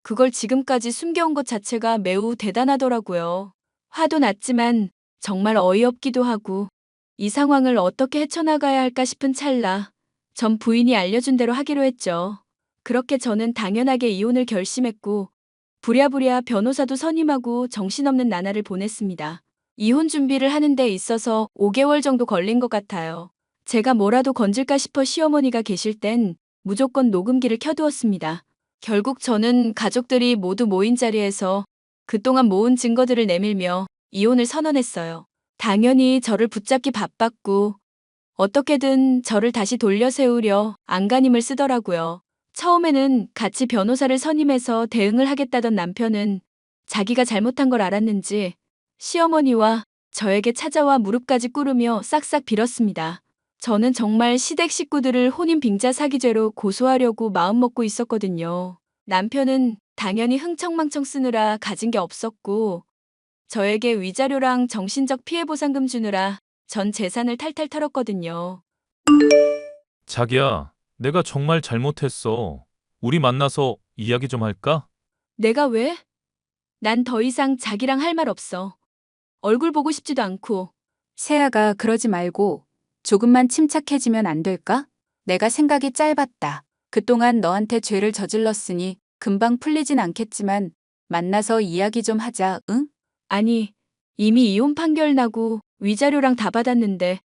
그걸 지금까지 숨겨온 것 자체가 매우 대단하더라고요. 화도 났지만 정말 어이없기도 하고 이 상황을 어떻게 헤쳐나가야 할까 싶은 찰나 전 부인이 알려준 대로 하기로 했죠. 그렇게 저는 당연하게 이혼을 결심했고 부랴부랴 변호사도 선임하고 정신없는 나날을 보냈습니다. 이혼 준비를 하는 데 있어서 5개월 정도 걸린 것 같아요. 제가 뭐라도 건질까 싶어 시어머니가 계실 땐 무조건 녹음기를 켜두었습니다. 결국 저는 가족들이 모두 모인 자리에서 그동안 모은 증거들을 내밀며 이혼을 선언했어요. 당연히 저를 붙잡기 바빴고 어떻게든 저를 다시 돌려 세우려 안간힘을 쓰더라고요. 처음에는 같이 변호사를 선임해서 대응을 하겠다던 남편은 자기가 잘못한 걸 알았는지 시어머니와 저에게 찾아와 무릎까지 꿇으며 싹싹 빌었습니다. 저는 정말 시댁 식구들을 혼인 빙자 사기죄로 고소하려고 마음먹고 있었거든요. 남편은 당연히 흥청망청 쓰느라 가진 게 없었고 저에게 위자료랑 정신적 피해 보상금 주느라 전 재산을 탈탈 털었거든요. 자기야, 내가 정말 잘못했어. 우리 만나서 이야기 좀 할까? 내가 왜? 난 더 이상 자기랑 할 말 없어. 얼굴 보고 싶지도 않고. 세아가 그러지 말고 조금만 침착해지면 안 될까? 내가 생각이 짧았다. 그동안 너한테 죄를 저질렀으니 금방 풀리진 않겠지만 만나서 이야기 좀 하자, 응? 아니, 이미 이혼 판결 나고 위자료랑 다 받았는데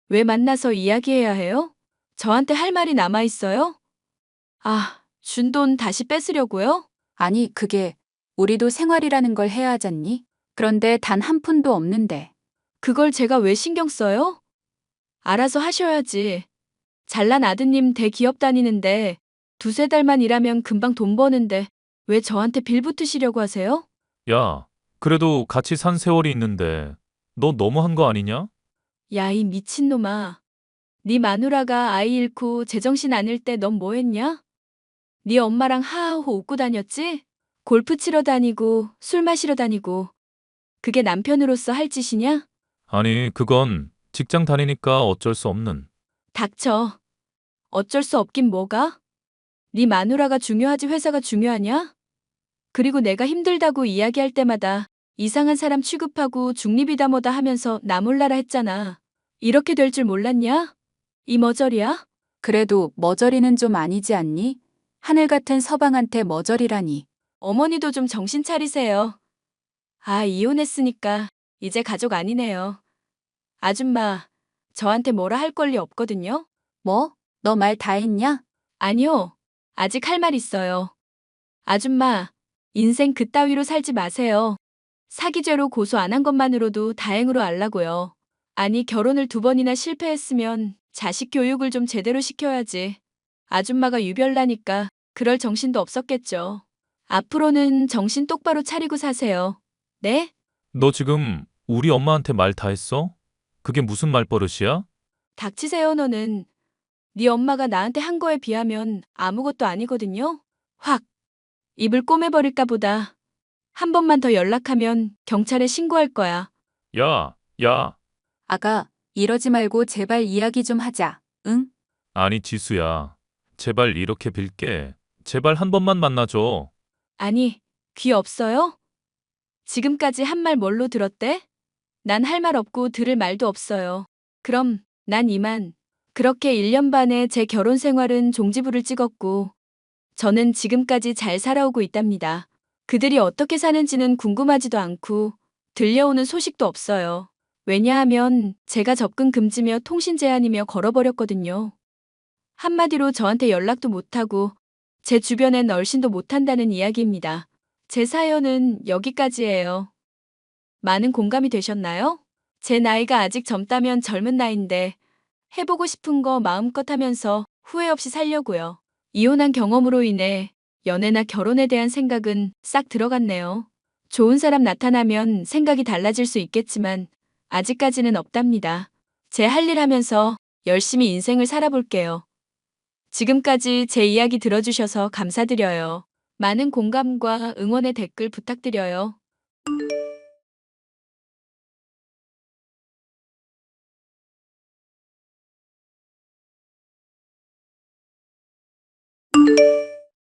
왜 만나서 이야기해야 해요? 저한테 할 말이 남아 있어요? 아, 준 돈 다시 뺏으려고요? 아니, 그게 우리도 생활이라는 걸 해야 하잖니? 그런데 단 한 푼도 없는데. 그걸 제가 왜 신경 써요? 알아서 하셔야지. 잘난 아드님 대기업 다니는데 두세 달만 일하면 금방 돈 버는데 왜 저한테 빌 붙으시려고 하세요? 야, 그래도 같이 산 세월이 있는데 너 너무한 거 아니냐? 야, 이 미친놈아. 네 마누라가 아이 잃고 제정신 아닐 때 넌 뭐 했냐? 네 엄마랑 하하호 웃고 다녔지? 골프 치러 다니고 술 마시러 다니고. 그게 남편으로서 할 짓이냐? 아니, 그건 직장 다니니까 어쩔 수 없는. 닥쳐. 어쩔 수 없긴 뭐가? 네 마누라가 중요하지 회사가 중요하냐? 그리고 내가 힘들다고 이야기할 때마다 이상한 사람 취급하고 중립이다 뭐다 하면서 나 몰라라 했잖아. 이렇게 될 줄 몰랐냐? 이 머저리야? 그래도 머저리는 좀 아니지 않니? 하늘 같은 서방한테 머저리라니. 어머니도 좀 정신 차리세요. 아, 이혼했으니까 이제 가족 아니네요. 아줌마, 저한테 뭐라 할 권리 없거든요? 뭐? 너 말 다 했냐? 아니요. 아직 할 말 있어요. 아줌마, 인생 그따위로 살지 마세요. 사기죄로 고소 안 한 것만으로도 다행으로 알라고요. 아니, 결혼을 2번이나 실패했으면 자식 교육을 좀 제대로 시켜야지. 아줌마가 유별나니까 그럴 정신도 없었겠죠. 앞으로는 정신 똑바로 차리고 사세요. 네? 너 지금 우리 엄마한테 말 다 했어? 그게 무슨 말버릇이야? 닥치세요, 너는. 네 엄마가 나한테 한 거에 비하면 아무것도 아니거든요. 확 입을 꼬매버릴까 보다. 한 번만 더 연락하면 경찰에 신고할 거야. 야, 야. 아가, 이러지 말고 제발 이야기 좀 하자, 응? 아니, 지수야. 제발 이렇게 빌게. 제발 한 번만 만나줘. 아니, 귀 없어요? 지금까지 한 말 뭘로 들었대? 난 할 말 없고 들을 말도 없어요. 그럼 난 이만. 그렇게 1년 반의 제 결혼 생활은 종지부를 찍었고 저는 지금까지 잘 살아오고 있답니다. 그들이 어떻게 사는지는 궁금하지도 않고 들려오는 소식도 없어요. 왜냐하면 제가 접근 금지며 통신 제한이며 걸어버렸거든요. 한마디로 저한테 연락도 못하고 제 주변엔 얼씬도 못한다는 이야기입니다. 제 사연은 여기까지예요. 많은 공감이 되셨나요? 제 나이가 아직 젊다면 젊은 나이인데 해보고 싶은 거 마음껏 하면서 후회 없이 살려고요. 이혼한 경험으로 인해 연애나 결혼에 대한 생각은 싹 들어갔네요. 좋은 사람 나타나면 생각이 달라질 수 있겠지만 아직까지는 없답니다. 제 할 일 하면서 열심히 인생을 살아볼게요. 지금까지 제 이야기 들어주셔서 감사드려요. 많은 공감과 응원의 댓글 부탁드려요.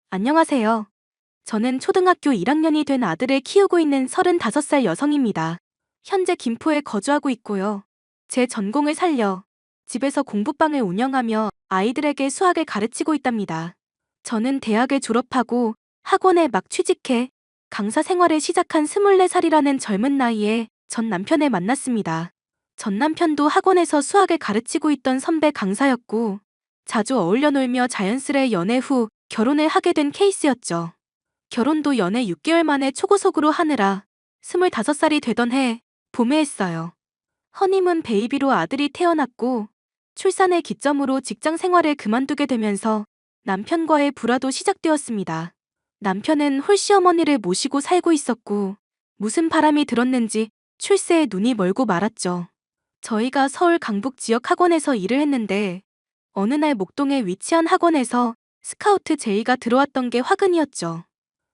안녕하세요. 저는 초등학교 1학년이 된 아들을 키우고 있는 35살 여성입니다. 현재 김포에 거주하고 있고요. 제 전공을 살려 집에서 공부방을 운영하며 아이들에게 수학을 가르치고 있답니다. 저는 대학을 졸업하고 학원에 막 취직해 강사 생활을 시작한 24살이라는 젊은 나이에 전 남편을 만났습니다. 전 남편도 학원에서 수학을 가르치고 있던 선배 강사였고 자주 어울려 놀며 자연스레 연애 후 결혼을 하게 된 케이스였죠. 결혼도 연애 6개월 만에 초고속으로 하느라 25살이 되던 해 봄에 했어요. 허니문 베이비로 아들이 태어났고 출산을 기점으로 직장 생활을 그만두게 되면서 남편과의 불화도 시작되었습니다. 남편은 홀시어머니를 모시고 살고 있었고 무슨 바람이 들었는지 출세에 눈이 멀고 말았죠. 저희가 서울 강북 지역 학원에서 일을 했는데 어느 날 목동에 위치한 학원에서 스카우트 제의가 들어왔던 게 화근이었죠.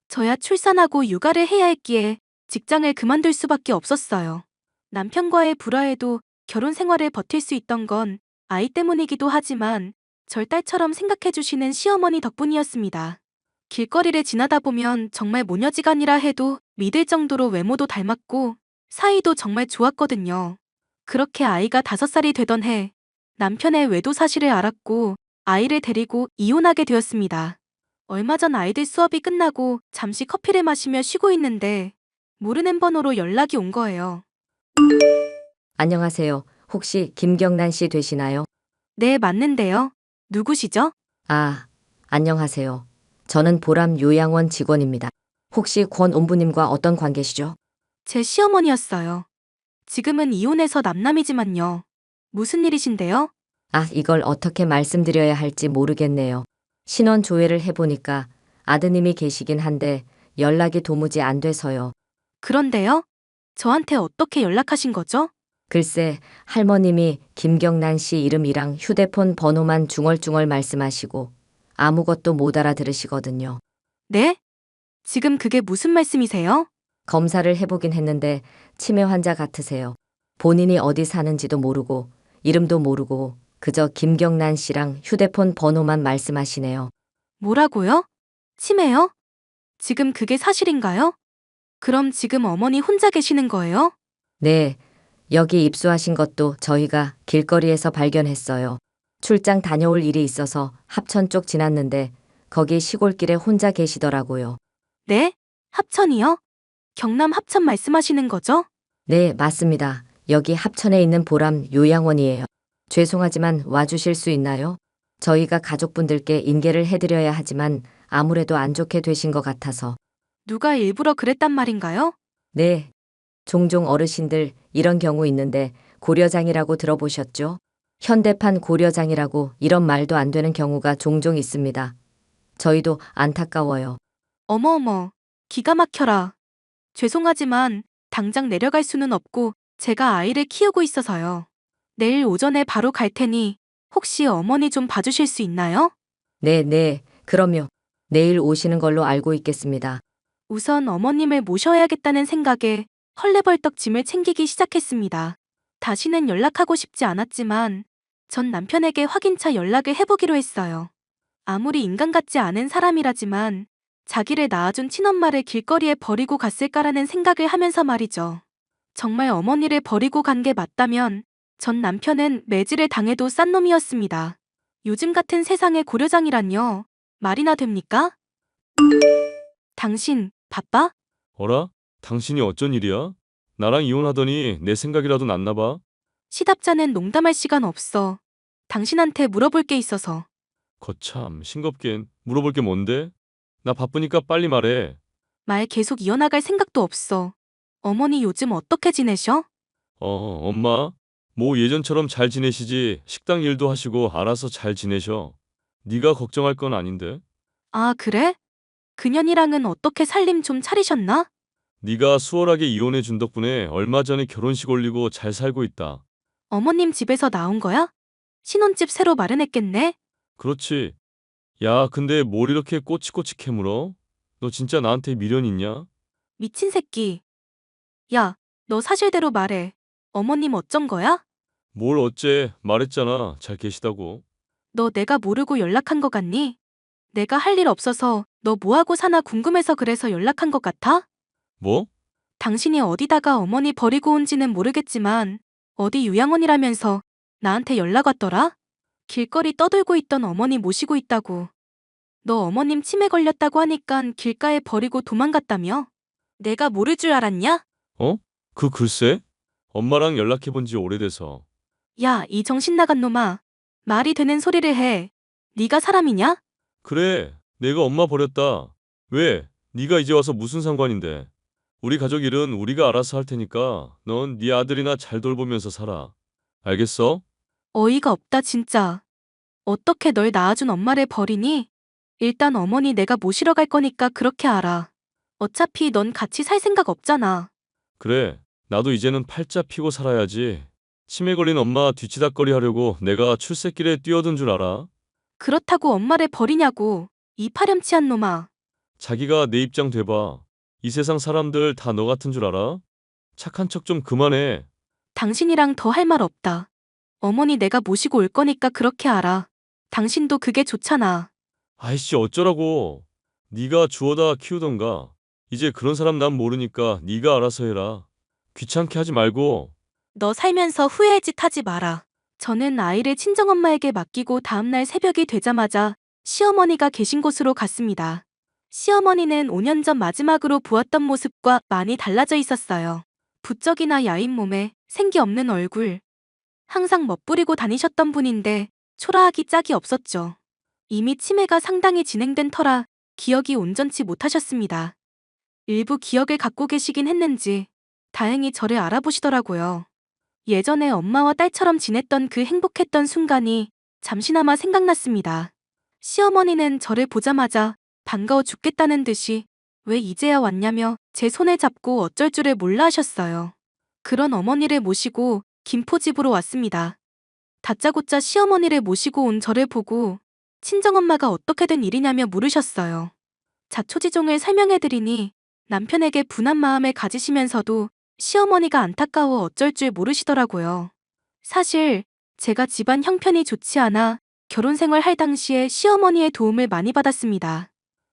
저야 출산하고 육아를 해야 했기에 직장을 그만둘 수밖에 없었어요. 남편과의 불화에도 결혼 생활을 버틸 수 있던 건 아이 때문이기도 하지만 절 딸처럼 생각해주시는 시어머니 덕분이었습니다. 길거리를 지나다 보면 정말 모녀지간이라 해도 믿을 정도로 외모도 닮았고 사이도 정말 좋았거든요. 그렇게 아이가 5살이 되던 해 남편의 외도 사실을 알았고 아이를 데리고 이혼하게 되었습니다. 얼마 전 아이들 수업이 끝나고 잠시 커피를 마시며 쉬고 있는데 모르는 번호로 연락이 온 거예요. 안녕하세요. 혹시 김경란 씨 되시나요? 네, 맞는데요. 누구시죠? 아, 안녕하세요. 저는 보람 요양원 직원입니다. 혹시 권 옴부님과 어떤 관계시죠? 제 시어머니였어요. 지금은 이혼해서 남남이지만요. 무슨 일이신데요? 아, 이걸 어떻게 말씀드려야 할지 모르겠네요. 신원 조회를 해보니까 아드님이 계시긴 한데 연락이 도무지 안 돼서요. 그런데요? 저한테 어떻게 연락하신 거죠? 글쎄, 할머님이 김경란 씨 이름이랑 휴대폰 번호만 중얼중얼 말씀하시고 아무것도 못 알아들으시거든요. 네? 지금 그게 무슨 말씀이세요? 검사를 해보긴 했는데 치매 환자 같으세요. 본인이 어디 사는지도 모르고 이름도 모르고 그저 김경란 씨랑 휴대폰 번호만 말씀하시네요. 뭐라고요? 치매요? 지금 그게 사실인가요? 그럼 지금 어머니 혼자 계시는 거예요? 네, 여기 입수하신 것도 저희가 길거리에서 발견했어요. 출장 다녀올 일이 있어서 합천 쪽 지났는데 거기 시골길에 혼자 계시더라고요. 네? 합천이요? 경남 합천 말씀하시는 거죠? 네, 맞습니다. 여기 합천에 있는 보람 요양원이에요. 죄송하지만 와주실 수 있나요? 저희가 가족분들께 인계를 해드려야 하지만 아무래도 안 좋게 되신 것 같아서. 누가 일부러 그랬단 말인가요? 네, 종종 어르신들 이런 경우 있는데 고려장이라고 들어보셨죠? 현대판 고려장이라고 이런 말도 안 되는 경우가 종종 있습니다. 저희도 안타까워요. 어머어머, 기가 막혀라. 죄송하지만 당장 내려갈 수는 없고 제가 아이를 키우고 있어서요. 내일 오전에 바로 갈 테니 혹시 어머니 좀 봐주실 수 있나요? 네, 그럼요. 내일 오시는 걸로 알고 있겠습니다. 우선 어머님을 모셔야겠다는 생각에 헐레벌떡 짐을 챙기기 시작했습니다. 다시는 연락하고 싶지 않았지만 전 남편에게 확인차 연락을 해보기로 했어요. 아무리 인간 같지 않은 사람이라지만 자기를 낳아준 친엄마를 길거리에 버리고 갔을까라는 생각을 하면서 말이죠. 정말 어머니를 버리고 간 게 맞다면 전 남편은 매질을 당해도 싼 놈이었습니다. 요즘 같은 세상에 고려장이란요. 말이나 됩니까? 당신 바빠? 어라? 당신이 어쩐 일이야? 나랑 이혼하더니 내 생각이라도 났나 봐. 시답자는 농담할 시간 없어. 당신한테 물어볼 게 있어서. 거참, 싱겁긴. 물어볼 게 뭔데? 나 바쁘니까 빨리 말해. 말 계속 이어나갈 생각도 없어. 어머니 요즘 어떻게 지내셔? 엄마? 뭐 예전처럼 잘 지내시지. 식당 일도 하시고 알아서 잘 지내셔. 네가 걱정할 건 아닌데. 아, 그래? 그년이랑은 어떻게 살림 좀 차리셨나? 네가 수월하게 이혼해 준 덕분에 얼마 전에 결혼식 올리고 잘 살고 있다. 어머님 집에서 나온 거야? 신혼집 새로 마련했겠네? 그렇지. 야, 근데 뭘 이렇게 꼬치꼬치 캐물어? 너 진짜 나한테 미련 있냐? 미친 새끼. 야, 너 사실대로 말해. 어머님 어쩐 거야? 뭘 어째 말했잖아. 잘 계시다고. 너 내가 모르고 연락한 거 같니? 내가 할 일 없어서 너 뭐하고 사나 궁금해서 그래서 연락한 것 같아? 뭐? 당신이 어디다가 어머니 버리고 온지는 모르겠지만 어디 요양원이라면서 나한테 연락 왔더라? 길거리 떠들고 있던 어머니 모시고 있다고. 너 어머님 치매 걸렸다고 하니깐 길가에 버리고 도망갔다며? 내가 모를 줄 알았냐? 그 글쎄? 엄마랑 연락해 본 지 오래돼서. 야, 이 정신 나간 놈아. 말이 되는 소리를 해. 네가 사람이냐? 그래, 내가 엄마 버렸다. 왜? 네가 이제 와서 무슨 상관인데? 우리 가족 일은 우리가 알아서 할 테니까 넌 네 아들이나 잘 돌보면서 살아. 알겠어? 어이가 없다 진짜. 어떻게 널 낳아준 엄마를 버리니? 일단 어머니 내가 모시러 갈 거니까 그렇게 알아. 어차피 넌 같이 살 생각 없잖아. 그래, 나도 이제는 팔자 피고 살아야지. 치매 걸린 엄마 뒤치다꺼리 하려고 내가 출세길에 뛰어든 줄 알아? 그렇다고 엄마를 버리냐고. 이 파렴치한 놈아. 자기가 내 입장 돼봐. 이 세상 사람들 다 너 같은 줄 알아? 착한 척 좀 그만해. 당신이랑 더 할 말 없다. 어머니 내가 모시고 올 거니까 그렇게 알아. 당신도 그게 좋잖아. 아이씨 어쩌라고. 네가 주워다 키우던가. 이제 그런 사람 난 모르니까 네가 알아서 해라. 귀찮게 하지 말고. 너 살면서 후회할 짓 하지 마라. 저는 아이를 친정엄마에게 맡기고 다음날 새벽이 되자마자 시어머니가 계신 곳으로 갔습니다. 시어머니는 5년 전 마지막으로 보았던 모습과 많이 달라져 있었어요. 부쩍이나 야인 몸에 생기 없는 얼굴. 항상 멋부리고 다니셨던 분인데 초라하기 짝이 없었죠. 이미 치매가 상당히 진행된 터라 기억이 온전치 못하셨습니다. 일부 기억을 갖고 계시긴 했는지 다행히 저를 알아보시더라고요. 예전에 엄마와 딸처럼 지냈던 그 행복했던 순간이 잠시나마 생각났습니다. 시어머니는 저를 보자마자 반가워 죽겠다는 듯이 왜 이제야 왔냐며 제 손을 잡고 어쩔 줄을 몰라 하셨어요. 그런 어머니를 모시고 김포집으로 왔습니다. 다짜고짜 시어머니를 모시고 온 저를 보고 친정엄마가 어떻게 된 일이냐며 물으셨어요. 자초지종을 설명해드리니 남편에게 분한 마음을 가지시면서도 시어머니가 안타까워 어쩔 줄 모르시더라고요. 사실 제가 집안 형편이 좋지 않아 결혼 생활 할 당시에 시어머니의 도움을 많이 받았습니다.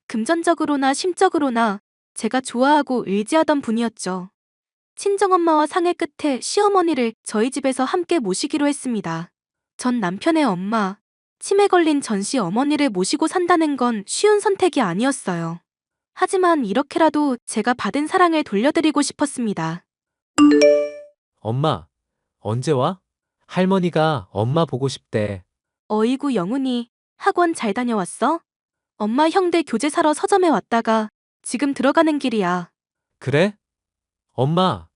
금전적으로나 심적으로나 제가 좋아하고 의지하던 분이었죠. 친정엄마와 상의 끝에 시어머니를 저희 집에서 함께 모시기로 했습니다. 전 남편의 엄마, 치매 걸린 전씨 어머니를 모시고 산다는 건 쉬운 선택이 아니었어요. 하지만 이렇게라도 제가 받은 사랑을 돌려드리고 싶었습니다. 엄마, 언제 와? 할머니가 엄마 보고 싶대. 어이구 영훈이, 학원 잘 다녀왔어? 엄마 형들 교재 사러 서점에 왔다가 지금 들어가는 길이야. 그래? 엄마,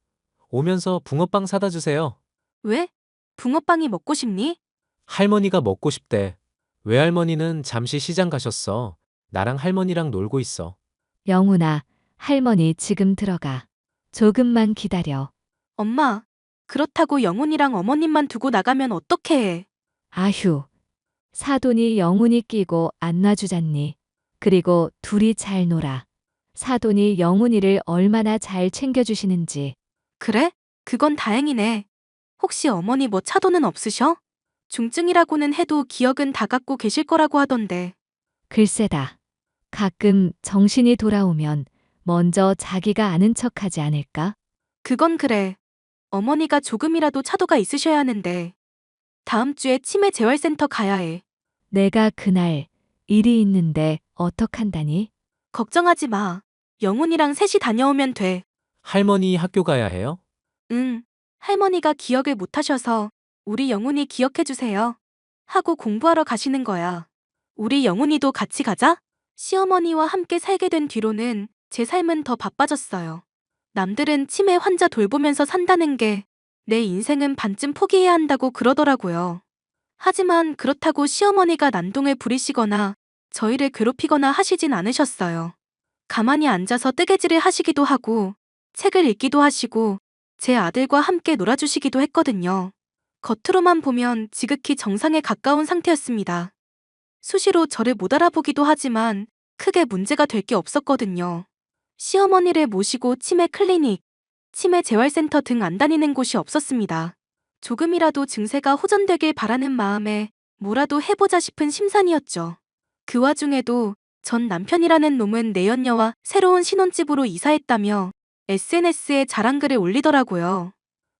오면서 붕어빵 사다 주세요. 왜? 붕어빵이 먹고 싶니? 할머니가 먹고 싶대. 외할머니는 잠시 시장 가셨어. 나랑 할머니랑 놀고 있어. 영훈아, 할머니 지금 들어가. 조금만 기다려. 엄마, 그렇다고 영훈이랑 어머님만 두고 나가면 어떡해 해. 아휴, 사돈이 영훈이 끼고 안 놔주잖니. 그리고 둘이 잘 놀아. 사돈이 영훈이를 얼마나 잘 챙겨주시는지. 그래? 그건 다행이네. 혹시 어머니 뭐 차도는 없으셔? 중증이라고는 해도 기억은 다 갖고 계실 거라고 하던데. 글쎄다. 가끔 정신이 돌아오면 먼저 자기가 아는 척하지 않을까? 그건 그래. 어머니가 조금이라도 차도가 있으셔야 하는데. 다음 주에 치매 재활센터 가야 해. 내가 그날 일이 있는데 어떡한다니? 걱정하지 마. 영훈이랑 셋이 다녀오면 돼. 할머니 학교 가야 해요? 응. 할머니가 기억을 못 하셔서 우리 영훈이 기억해 주세요. 하고 공부하러 가시는 거야. 우리 영훈이도 같이 가자? 시어머니와 함께 살게 된 뒤로는 제 삶은 더 바빠졌어요. 남들은 치매 환자 돌보면서 산다는 게 내 인생은 반쯤 포기해야 한다고 그러더라고요. 하지만 그렇다고 시어머니가 난동을 부리시거나 저희를 괴롭히거나 하시진 않으셨어요. 가만히 앉아서 뜨개질을 하시기도 하고 책을 읽기도 하시고 제 아들과 함께 놀아주시기도 했거든요. 겉으로만 보면 지극히 정상에 가까운 상태였습니다. 수시로 저를 못 알아보기도 하지만 크게 문제가 될 게 없었거든요. 시어머니를 모시고 치매 클리닉, 치매 재활센터 등 안 다니는 곳이 없었습니다. 조금이라도 증세가 호전되길 바라는 마음에 뭐라도 해보자 싶은 심산이었죠. 그 와중에도 전 남편이라는 놈은 내연녀와 새로운 신혼집으로 이사했다며 SNS에 자랑글을 올리더라고요.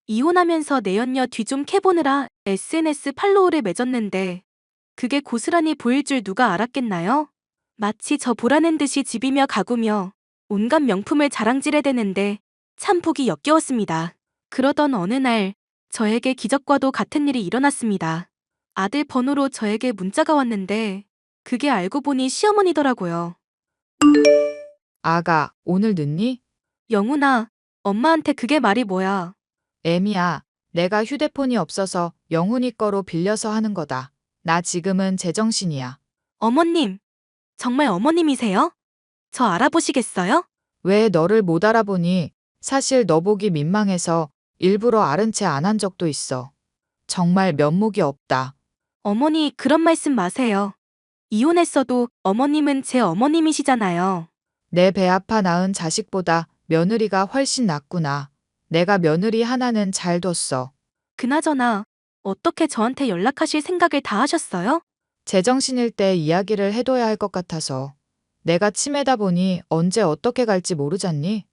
이혼하면서 내연녀 뒤 좀 캐보느라 SNS 팔로우를 맺었는데 그게 고스란히 보일 줄 누가 알았겠나요? 마치 저 보라는 듯이 집이며 가구며 온갖 명품을 자랑질해대는데 참 보기 역겨웠습니다. 그러던 어느 날 저에게 기적과도 같은 일이 일어났습니다. 아들 번호로 저에게 문자가 왔는데 그게 알고 보니 시어머니더라고요. 아가, 오늘 늦니? 영훈아, 엄마한테 그게 말이 뭐야? 애미야, 내가 휴대폰이 없어서 영훈이 거로 빌려서 하는 거다. 나 지금은 제정신이야. 어머님, 정말 어머님이세요? 저 알아보시겠어요? 왜 너를 못 알아보니? 사실 너 보기 민망해서 일부러 아른 채 안 한 적도 있어. 정말 면목이 없다. 어머니, 그런 말씀 마세요. 이혼했어도 어머님은 제 어머님이시잖아요. 내 배 아파 낳은 자식보다 며느리가 훨씬 낫구나. 내가 며느리 하나는 잘 뒀어. 그나저나 어떻게 저한테 연락하실 생각을 다 하셨어요? 제정신일 때 이야기를 해둬야 할 것 같아서. 내가 치매다 보니 언제 어떻게 갈지 모르잖니?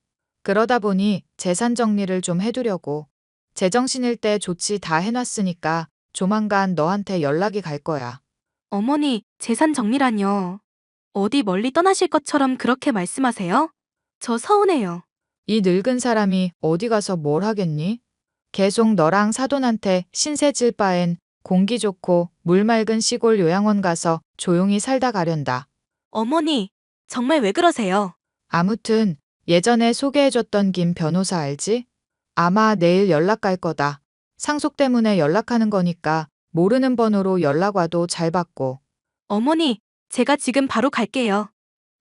그러다 보니 재산 정리를 좀 해두려고. 제정신일 때 조치 다 해놨으니까 조만간 너한테 연락이 갈 거야. 어머니, 재산 정리라뇨. 어디 멀리 떠나실 것처럼 그렇게 말씀하세요? 저 서운해요. 이 늙은 사람이 어디 가서 뭘 하겠니? 계속 너랑 사돈한테 신세 질 바엔 공기 좋고 물 맑은 시골 요양원 가서 조용히 살다 가련다. 어머니, 정말 왜 그러세요? 아무튼 예전에 소개해줬던 김 변호사 알지? 아마 내일 연락 갈 거다. 상속 때문에 연락하는 거니까 모르는 번호로 연락 와도 잘 받고. 어머니, 제가 지금 바로 갈게요.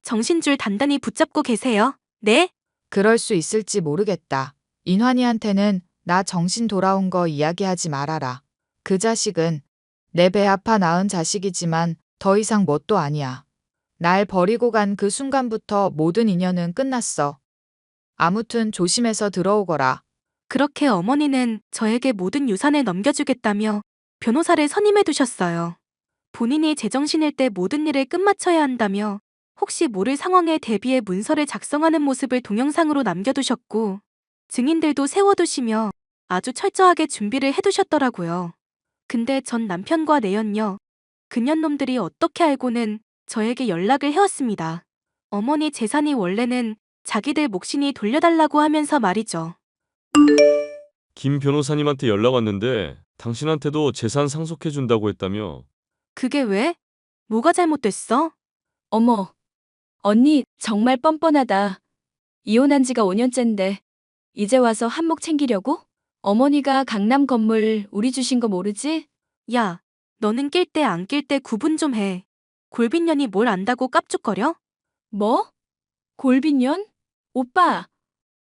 정신줄 단단히 붙잡고 계세요. 네? 그럴 수 있을지 모르겠다. 인환이한테는 나 정신 돌아온 거 이야기하지 말아라. 그 자식은 내 배 아파 낳은 자식이지만 더 이상 뭣도 아니야. 날 버리고 간 그 순간부터 모든 인연은 끝났어. 아무튼 조심해서 들어오거라. 그렇게 어머니는 저에게 모든 유산을 넘겨주겠다며 변호사를 선임해 두셨어요. 본인이 제정신일 때 모든 일을 끝마쳐야 한다며 혹시 모를 상황에 대비해 문서를 작성하는 모습을 동영상으로 남겨두셨고 증인들도 세워두시며 아주 철저하게 준비를 해두셨더라고요. 근데 전 남편과 내연녀, 그년놈들이 어떻게 알고는 저에게 연락을 해왔습니다. 어머니 재산이 원래는 자기들 몫이니 돌려달라고 하면서 말이죠. 김 변호사님한테 연락 왔는데 당신한테도 재산 상속해준다고 했다며. 그게 왜? 뭐가 잘못됐어? 어머, 언니 정말 뻔뻔하다. 이혼한 지가 5년째인데 이제 와서 한몫 챙기려고? 어머니가 강남 건물 우리 주신 거 모르지? 야, 너는 낄 때 안 낄 때 구분 좀 해. 골빈년이 뭘 안다고 깝죽거려? 뭐? 골빈년? 오빠,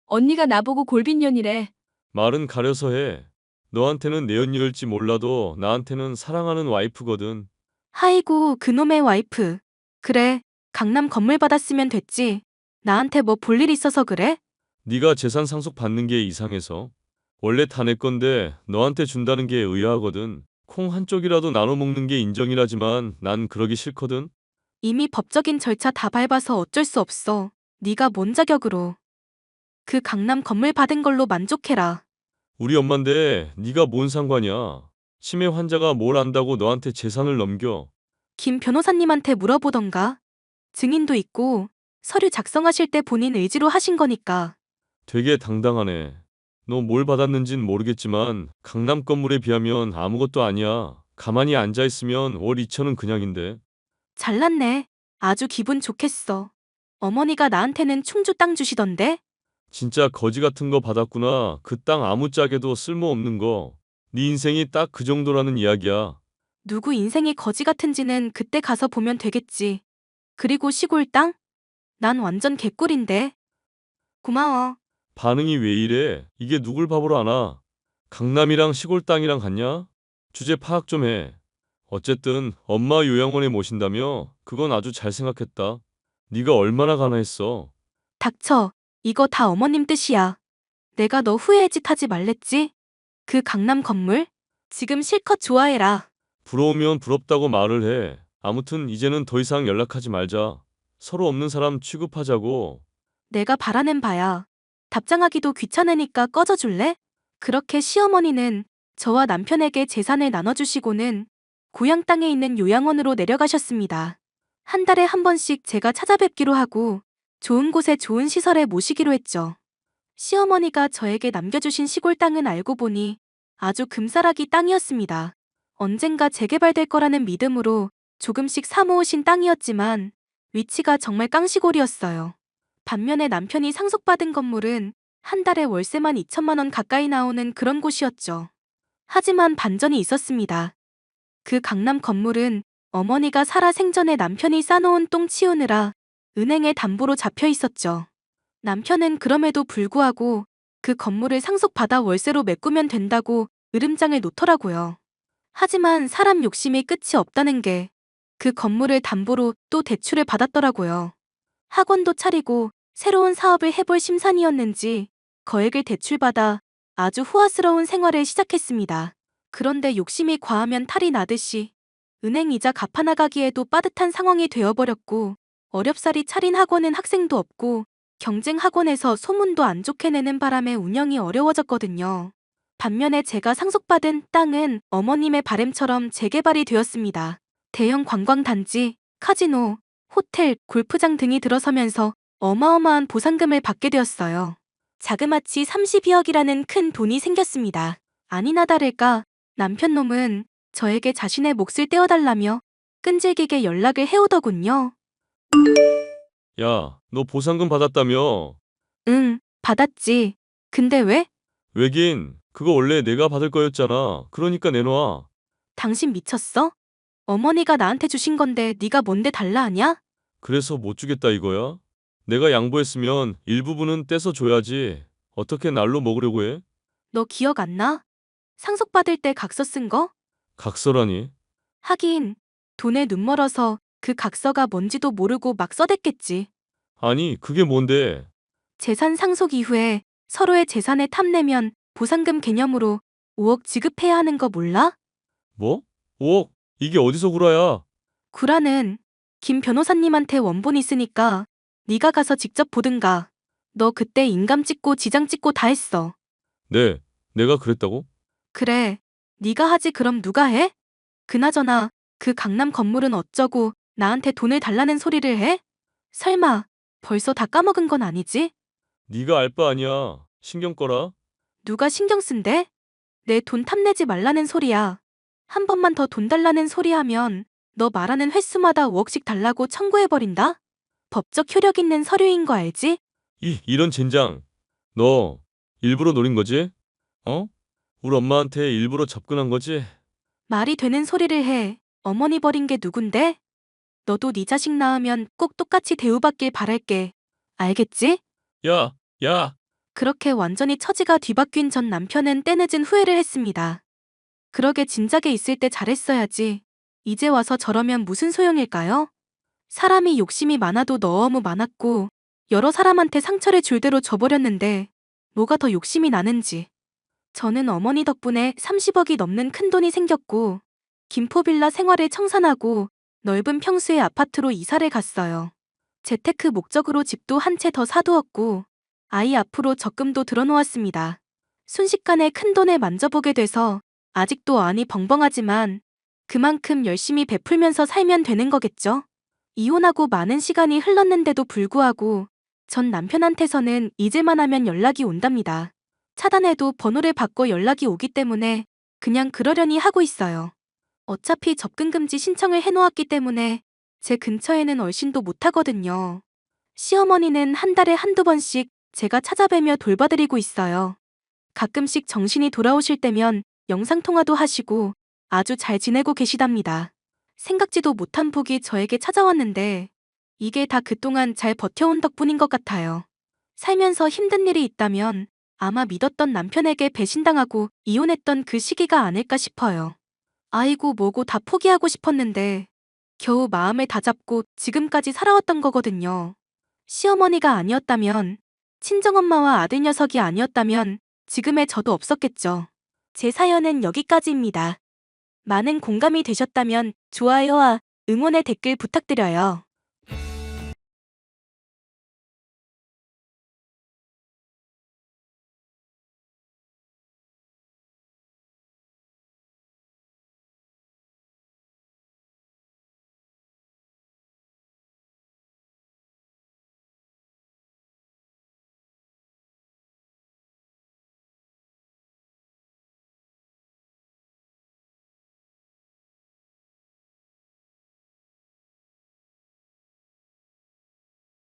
언니가 나보고 골빈년이래. 말은 가려서 해. 너한테는 내연녀일지 몰라도 나한테는 사랑하는 와이프거든. 아이고, 그놈의 와이프. 그래, 강남 건물 받았으면 됐지. 나한테 뭐 볼 일 있어서 그래? 네가 재산 상속 받는 게 이상해서. 원래 다 내 건데 너한테 준다는 게 의아하거든. 콩 한쪽이라도 나눠 먹는 게 인정이라지만 난 그러기 싫거든. 이미 법적인 절차 다 밟아서 어쩔 수 없어. 네가 뭔 자격으로. 그 강남 건물 받은 걸로 만족해라. 우리 엄만데 네가 뭔 상관이야. 치매 환자가 뭘 안다고 너한테 재산을 넘겨. 김 변호사님한테 물어보던가. 증인도 있고 서류 작성하실 때 본인 의지로 하신 거니까. 되게 당당하네. 너 뭘 받았는진 모르겠지만 강남 건물에 비하면 아무것도 아니야. 가만히 앉아있으면 월 2천은 그냥인데. 잘났네. 아주 기분 좋겠어. 어머니가 나한테는 충주 땅 주시던데? 진짜 거지 같은 거 받았구나. 그 땅 아무짝에도 쓸모없는 거. 네 인생이 딱 그 정도라는 이야기야. 누구 인생이 거지 같은지는 그때 가서 보면 되겠지. 그리고 시골 땅? 난 완전 개꿀인데. 고마워. 반응이 왜 이래? 이게 누굴 바보로 아나? 강남이랑 시골 땅이랑 같냐? 주제 파악 좀 해. 어쨌든 엄마 요양원에 모신다며? 그건 아주 잘 생각했다. 네가 얼마나 가난했어. 닥쳐. 이거 다 어머님 뜻이야. 내가 너 후회의 짓 하지 말랬지? 그 강남 건물? 지금 실컷 좋아해라. 부러우면 부럽다고 말을 해. 아무튼 이제는 더 이상 연락하지 말자. 서로 없는 사람 취급하자고. 내가 바라는 바야. 답장하기도 귀찮으니까 꺼져줄래? 그렇게 시어머니는 저와 남편에게 재산을 나눠주시고는 고향 땅에 있는 요양원으로 내려가셨습니다. 한 달에 한 번씩 제가 찾아뵙기로 하고 좋은 곳에 좋은 시설에 모시기로 했죠. 시어머니가 저에게 남겨주신 시골 땅은 알고 보니 아주 금싸라기 땅이었습니다. 언젠가 재개발될 거라는 믿음으로 조금씩 사모으신 땅이었지만 위치가 정말 깡시골이었어요. 반면에 남편이 상속받은 건물은 한 달에 월세만 2천만 원 가까이 나오는 그런 곳이었죠. 하지만 반전이 있었습니다. 그 강남 건물은 어머니가 살아 생전에 남편이 싸놓은 똥 치우느라 은행에 담보로 잡혀 있었죠. 남편은 그럼에도 불구하고 그 건물을 상속받아 월세로 메꾸면 된다고 으름장을 놓더라고요. 하지만 사람 욕심이 끝이 없다는 게 그 건물을 담보로 또 대출을 받았더라고요. 학원도 차리고 새로운 사업을 해볼 심산이었는지 거액을 대출받아 아주 후화스러운 생활을 시작했습니다. 그런데 욕심이 과하면 탈이 나듯이 은행 이자 갚아나가기에도 빠듯한 상황이 되어버렸고 어렵사리 차린 학원은 학생도 없고 경쟁 학원에서 소문도 안 좋게 내는 바람에 운영이 어려워졌거든요. 반면에 제가 상속받은 땅은 어머님의 바램처럼 재개발이 되었습니다. 대형 관광단지, 카지노, 호텔, 골프장 등이 들어서면서 어마어마한 보상금을 받게 되었어요. 자그마치 32억이라는 큰 돈이 생겼습니다. 아니나 다를까 남편 놈은 저에게 자신의 몫을 떼어달라며 끈질기게 연락을 해오더군요. 야, 너 보상금 받았다며? 응, 받았지. 근데 왜? 왜긴, 그거 원래 내가 받을 거였잖아. 그러니까 내놔. 당신 미쳤어? 어머니가 나한테 주신 건데 네가 뭔데 달라 하냐? 그래서 못 주겠다 이거야? 내가 양보했으면 일부분은 떼서 줘야지. 어떻게 날로 먹으려고 해? 너 기억 안 나? 상속받을 때 각서 쓴 거? 각서라니? 하긴 돈에 눈 멀어서 그 각서가 뭔지도 모르고 막 써댔겠지. 아니, 그게 뭔데? 재산 상속 이후에 서로의 재산을 탐내면 보상금 개념으로 5억 지급해야 하는 거 몰라? 뭐? 5억? 이게 어디서 구라야? 구라는 김 변호사님한테 원본 있으니까 네가 가서 직접 보든가. 너 그때 인감 찍고 지장 찍고 다 했어. 네, 내가 그랬다고? 그래, 네가 하지 그럼 누가 해? 그나저나 그 강남 건물은 어쩌고 나한테 돈을 달라는 소리를 해? 설마 벌써 다 까먹은 건 아니지? 네가 알 바 아니야. 신경 꺼라. 누가 신경 쓴대? 내 돈 탐내지 말라는 소리야. 한 번만 더 돈 달라는 소리 하면 너 말하는 횟수마다 5억씩 달라고 청구해버린다? 법적 효력 있는 서류인 거 알지? 이런 젠장. 너 일부러 노린 거지? 어? 우리 엄마한테 일부러 접근한 거지? 말이 되는 소리를 해. 어머니 버린 게 누군데? 너도 네 자식 낳으면 꼭 똑같이 대우받길 바랄게. 알겠지? 야. 그렇게 완전히 처지가 뒤바뀐 전 남편은 때늦은 후회를 했습니다. 그러게 진작에 있을 때 잘했어야지. 이제 와서 저러면 무슨 소용일까요? 사람이 욕심이 많아도 너무 많았고 여러 사람한테 상처를 줄 대로 줘버렸는데 뭐가 더 욕심이 나는지. 저는 어머니 덕분에 30억이 넘는 큰돈이 생겼고 김포빌라 생활을 청산하고 넓은 평수의 아파트로 이사를 갔어요. 재테크 목적으로 집도 한 채 더 사두었고 아이 앞으로 적금도 들어놓았습니다. 순식간에 큰돈을 만져보게 돼서 아직도 안이 벙벙하지만 그만큼 열심히 베풀면서 살면 되는 거겠죠? 이혼하고 많은 시간이 흘렀는데도 불구하고 전 남편한테서는 잊을만 하면 연락이 온답니다. 차단해도 번호를 바꿔 연락이 오기 때문에 그냥 그러려니 하고 있어요. 어차피 접근금지 신청을 해놓았기 때문에 제 근처에는 얼씬도 못하거든요. 시어머니는 한 달에 한두 번씩 제가 찾아뵈며 돌봐드리고 있어요. 가끔씩 정신이 돌아오실 때면 영상통화도 하시고 아주 잘 지내고 계시답니다. 생각지도 못한 복이 저에게 찾아왔는데 이게 다 그동안 잘 버텨온 덕분인 것 같아요. 살면서 힘든 일이 있다면 아마 믿었던 남편에게 배신당하고 이혼했던 그 시기가 아닐까 싶어요. 아이고 뭐고 다 포기하고 싶었는데 겨우 마음을 다잡고 지금까지 살아왔던 거거든요. 시어머니가 아니었다면, 친정엄마와 아들 녀석이 아니었다면 지금의 저도 없었겠죠. 제 사연은 여기까지입니다. 많은 공감이 되셨다면 좋아요와 응원의 댓글 부탁드려요.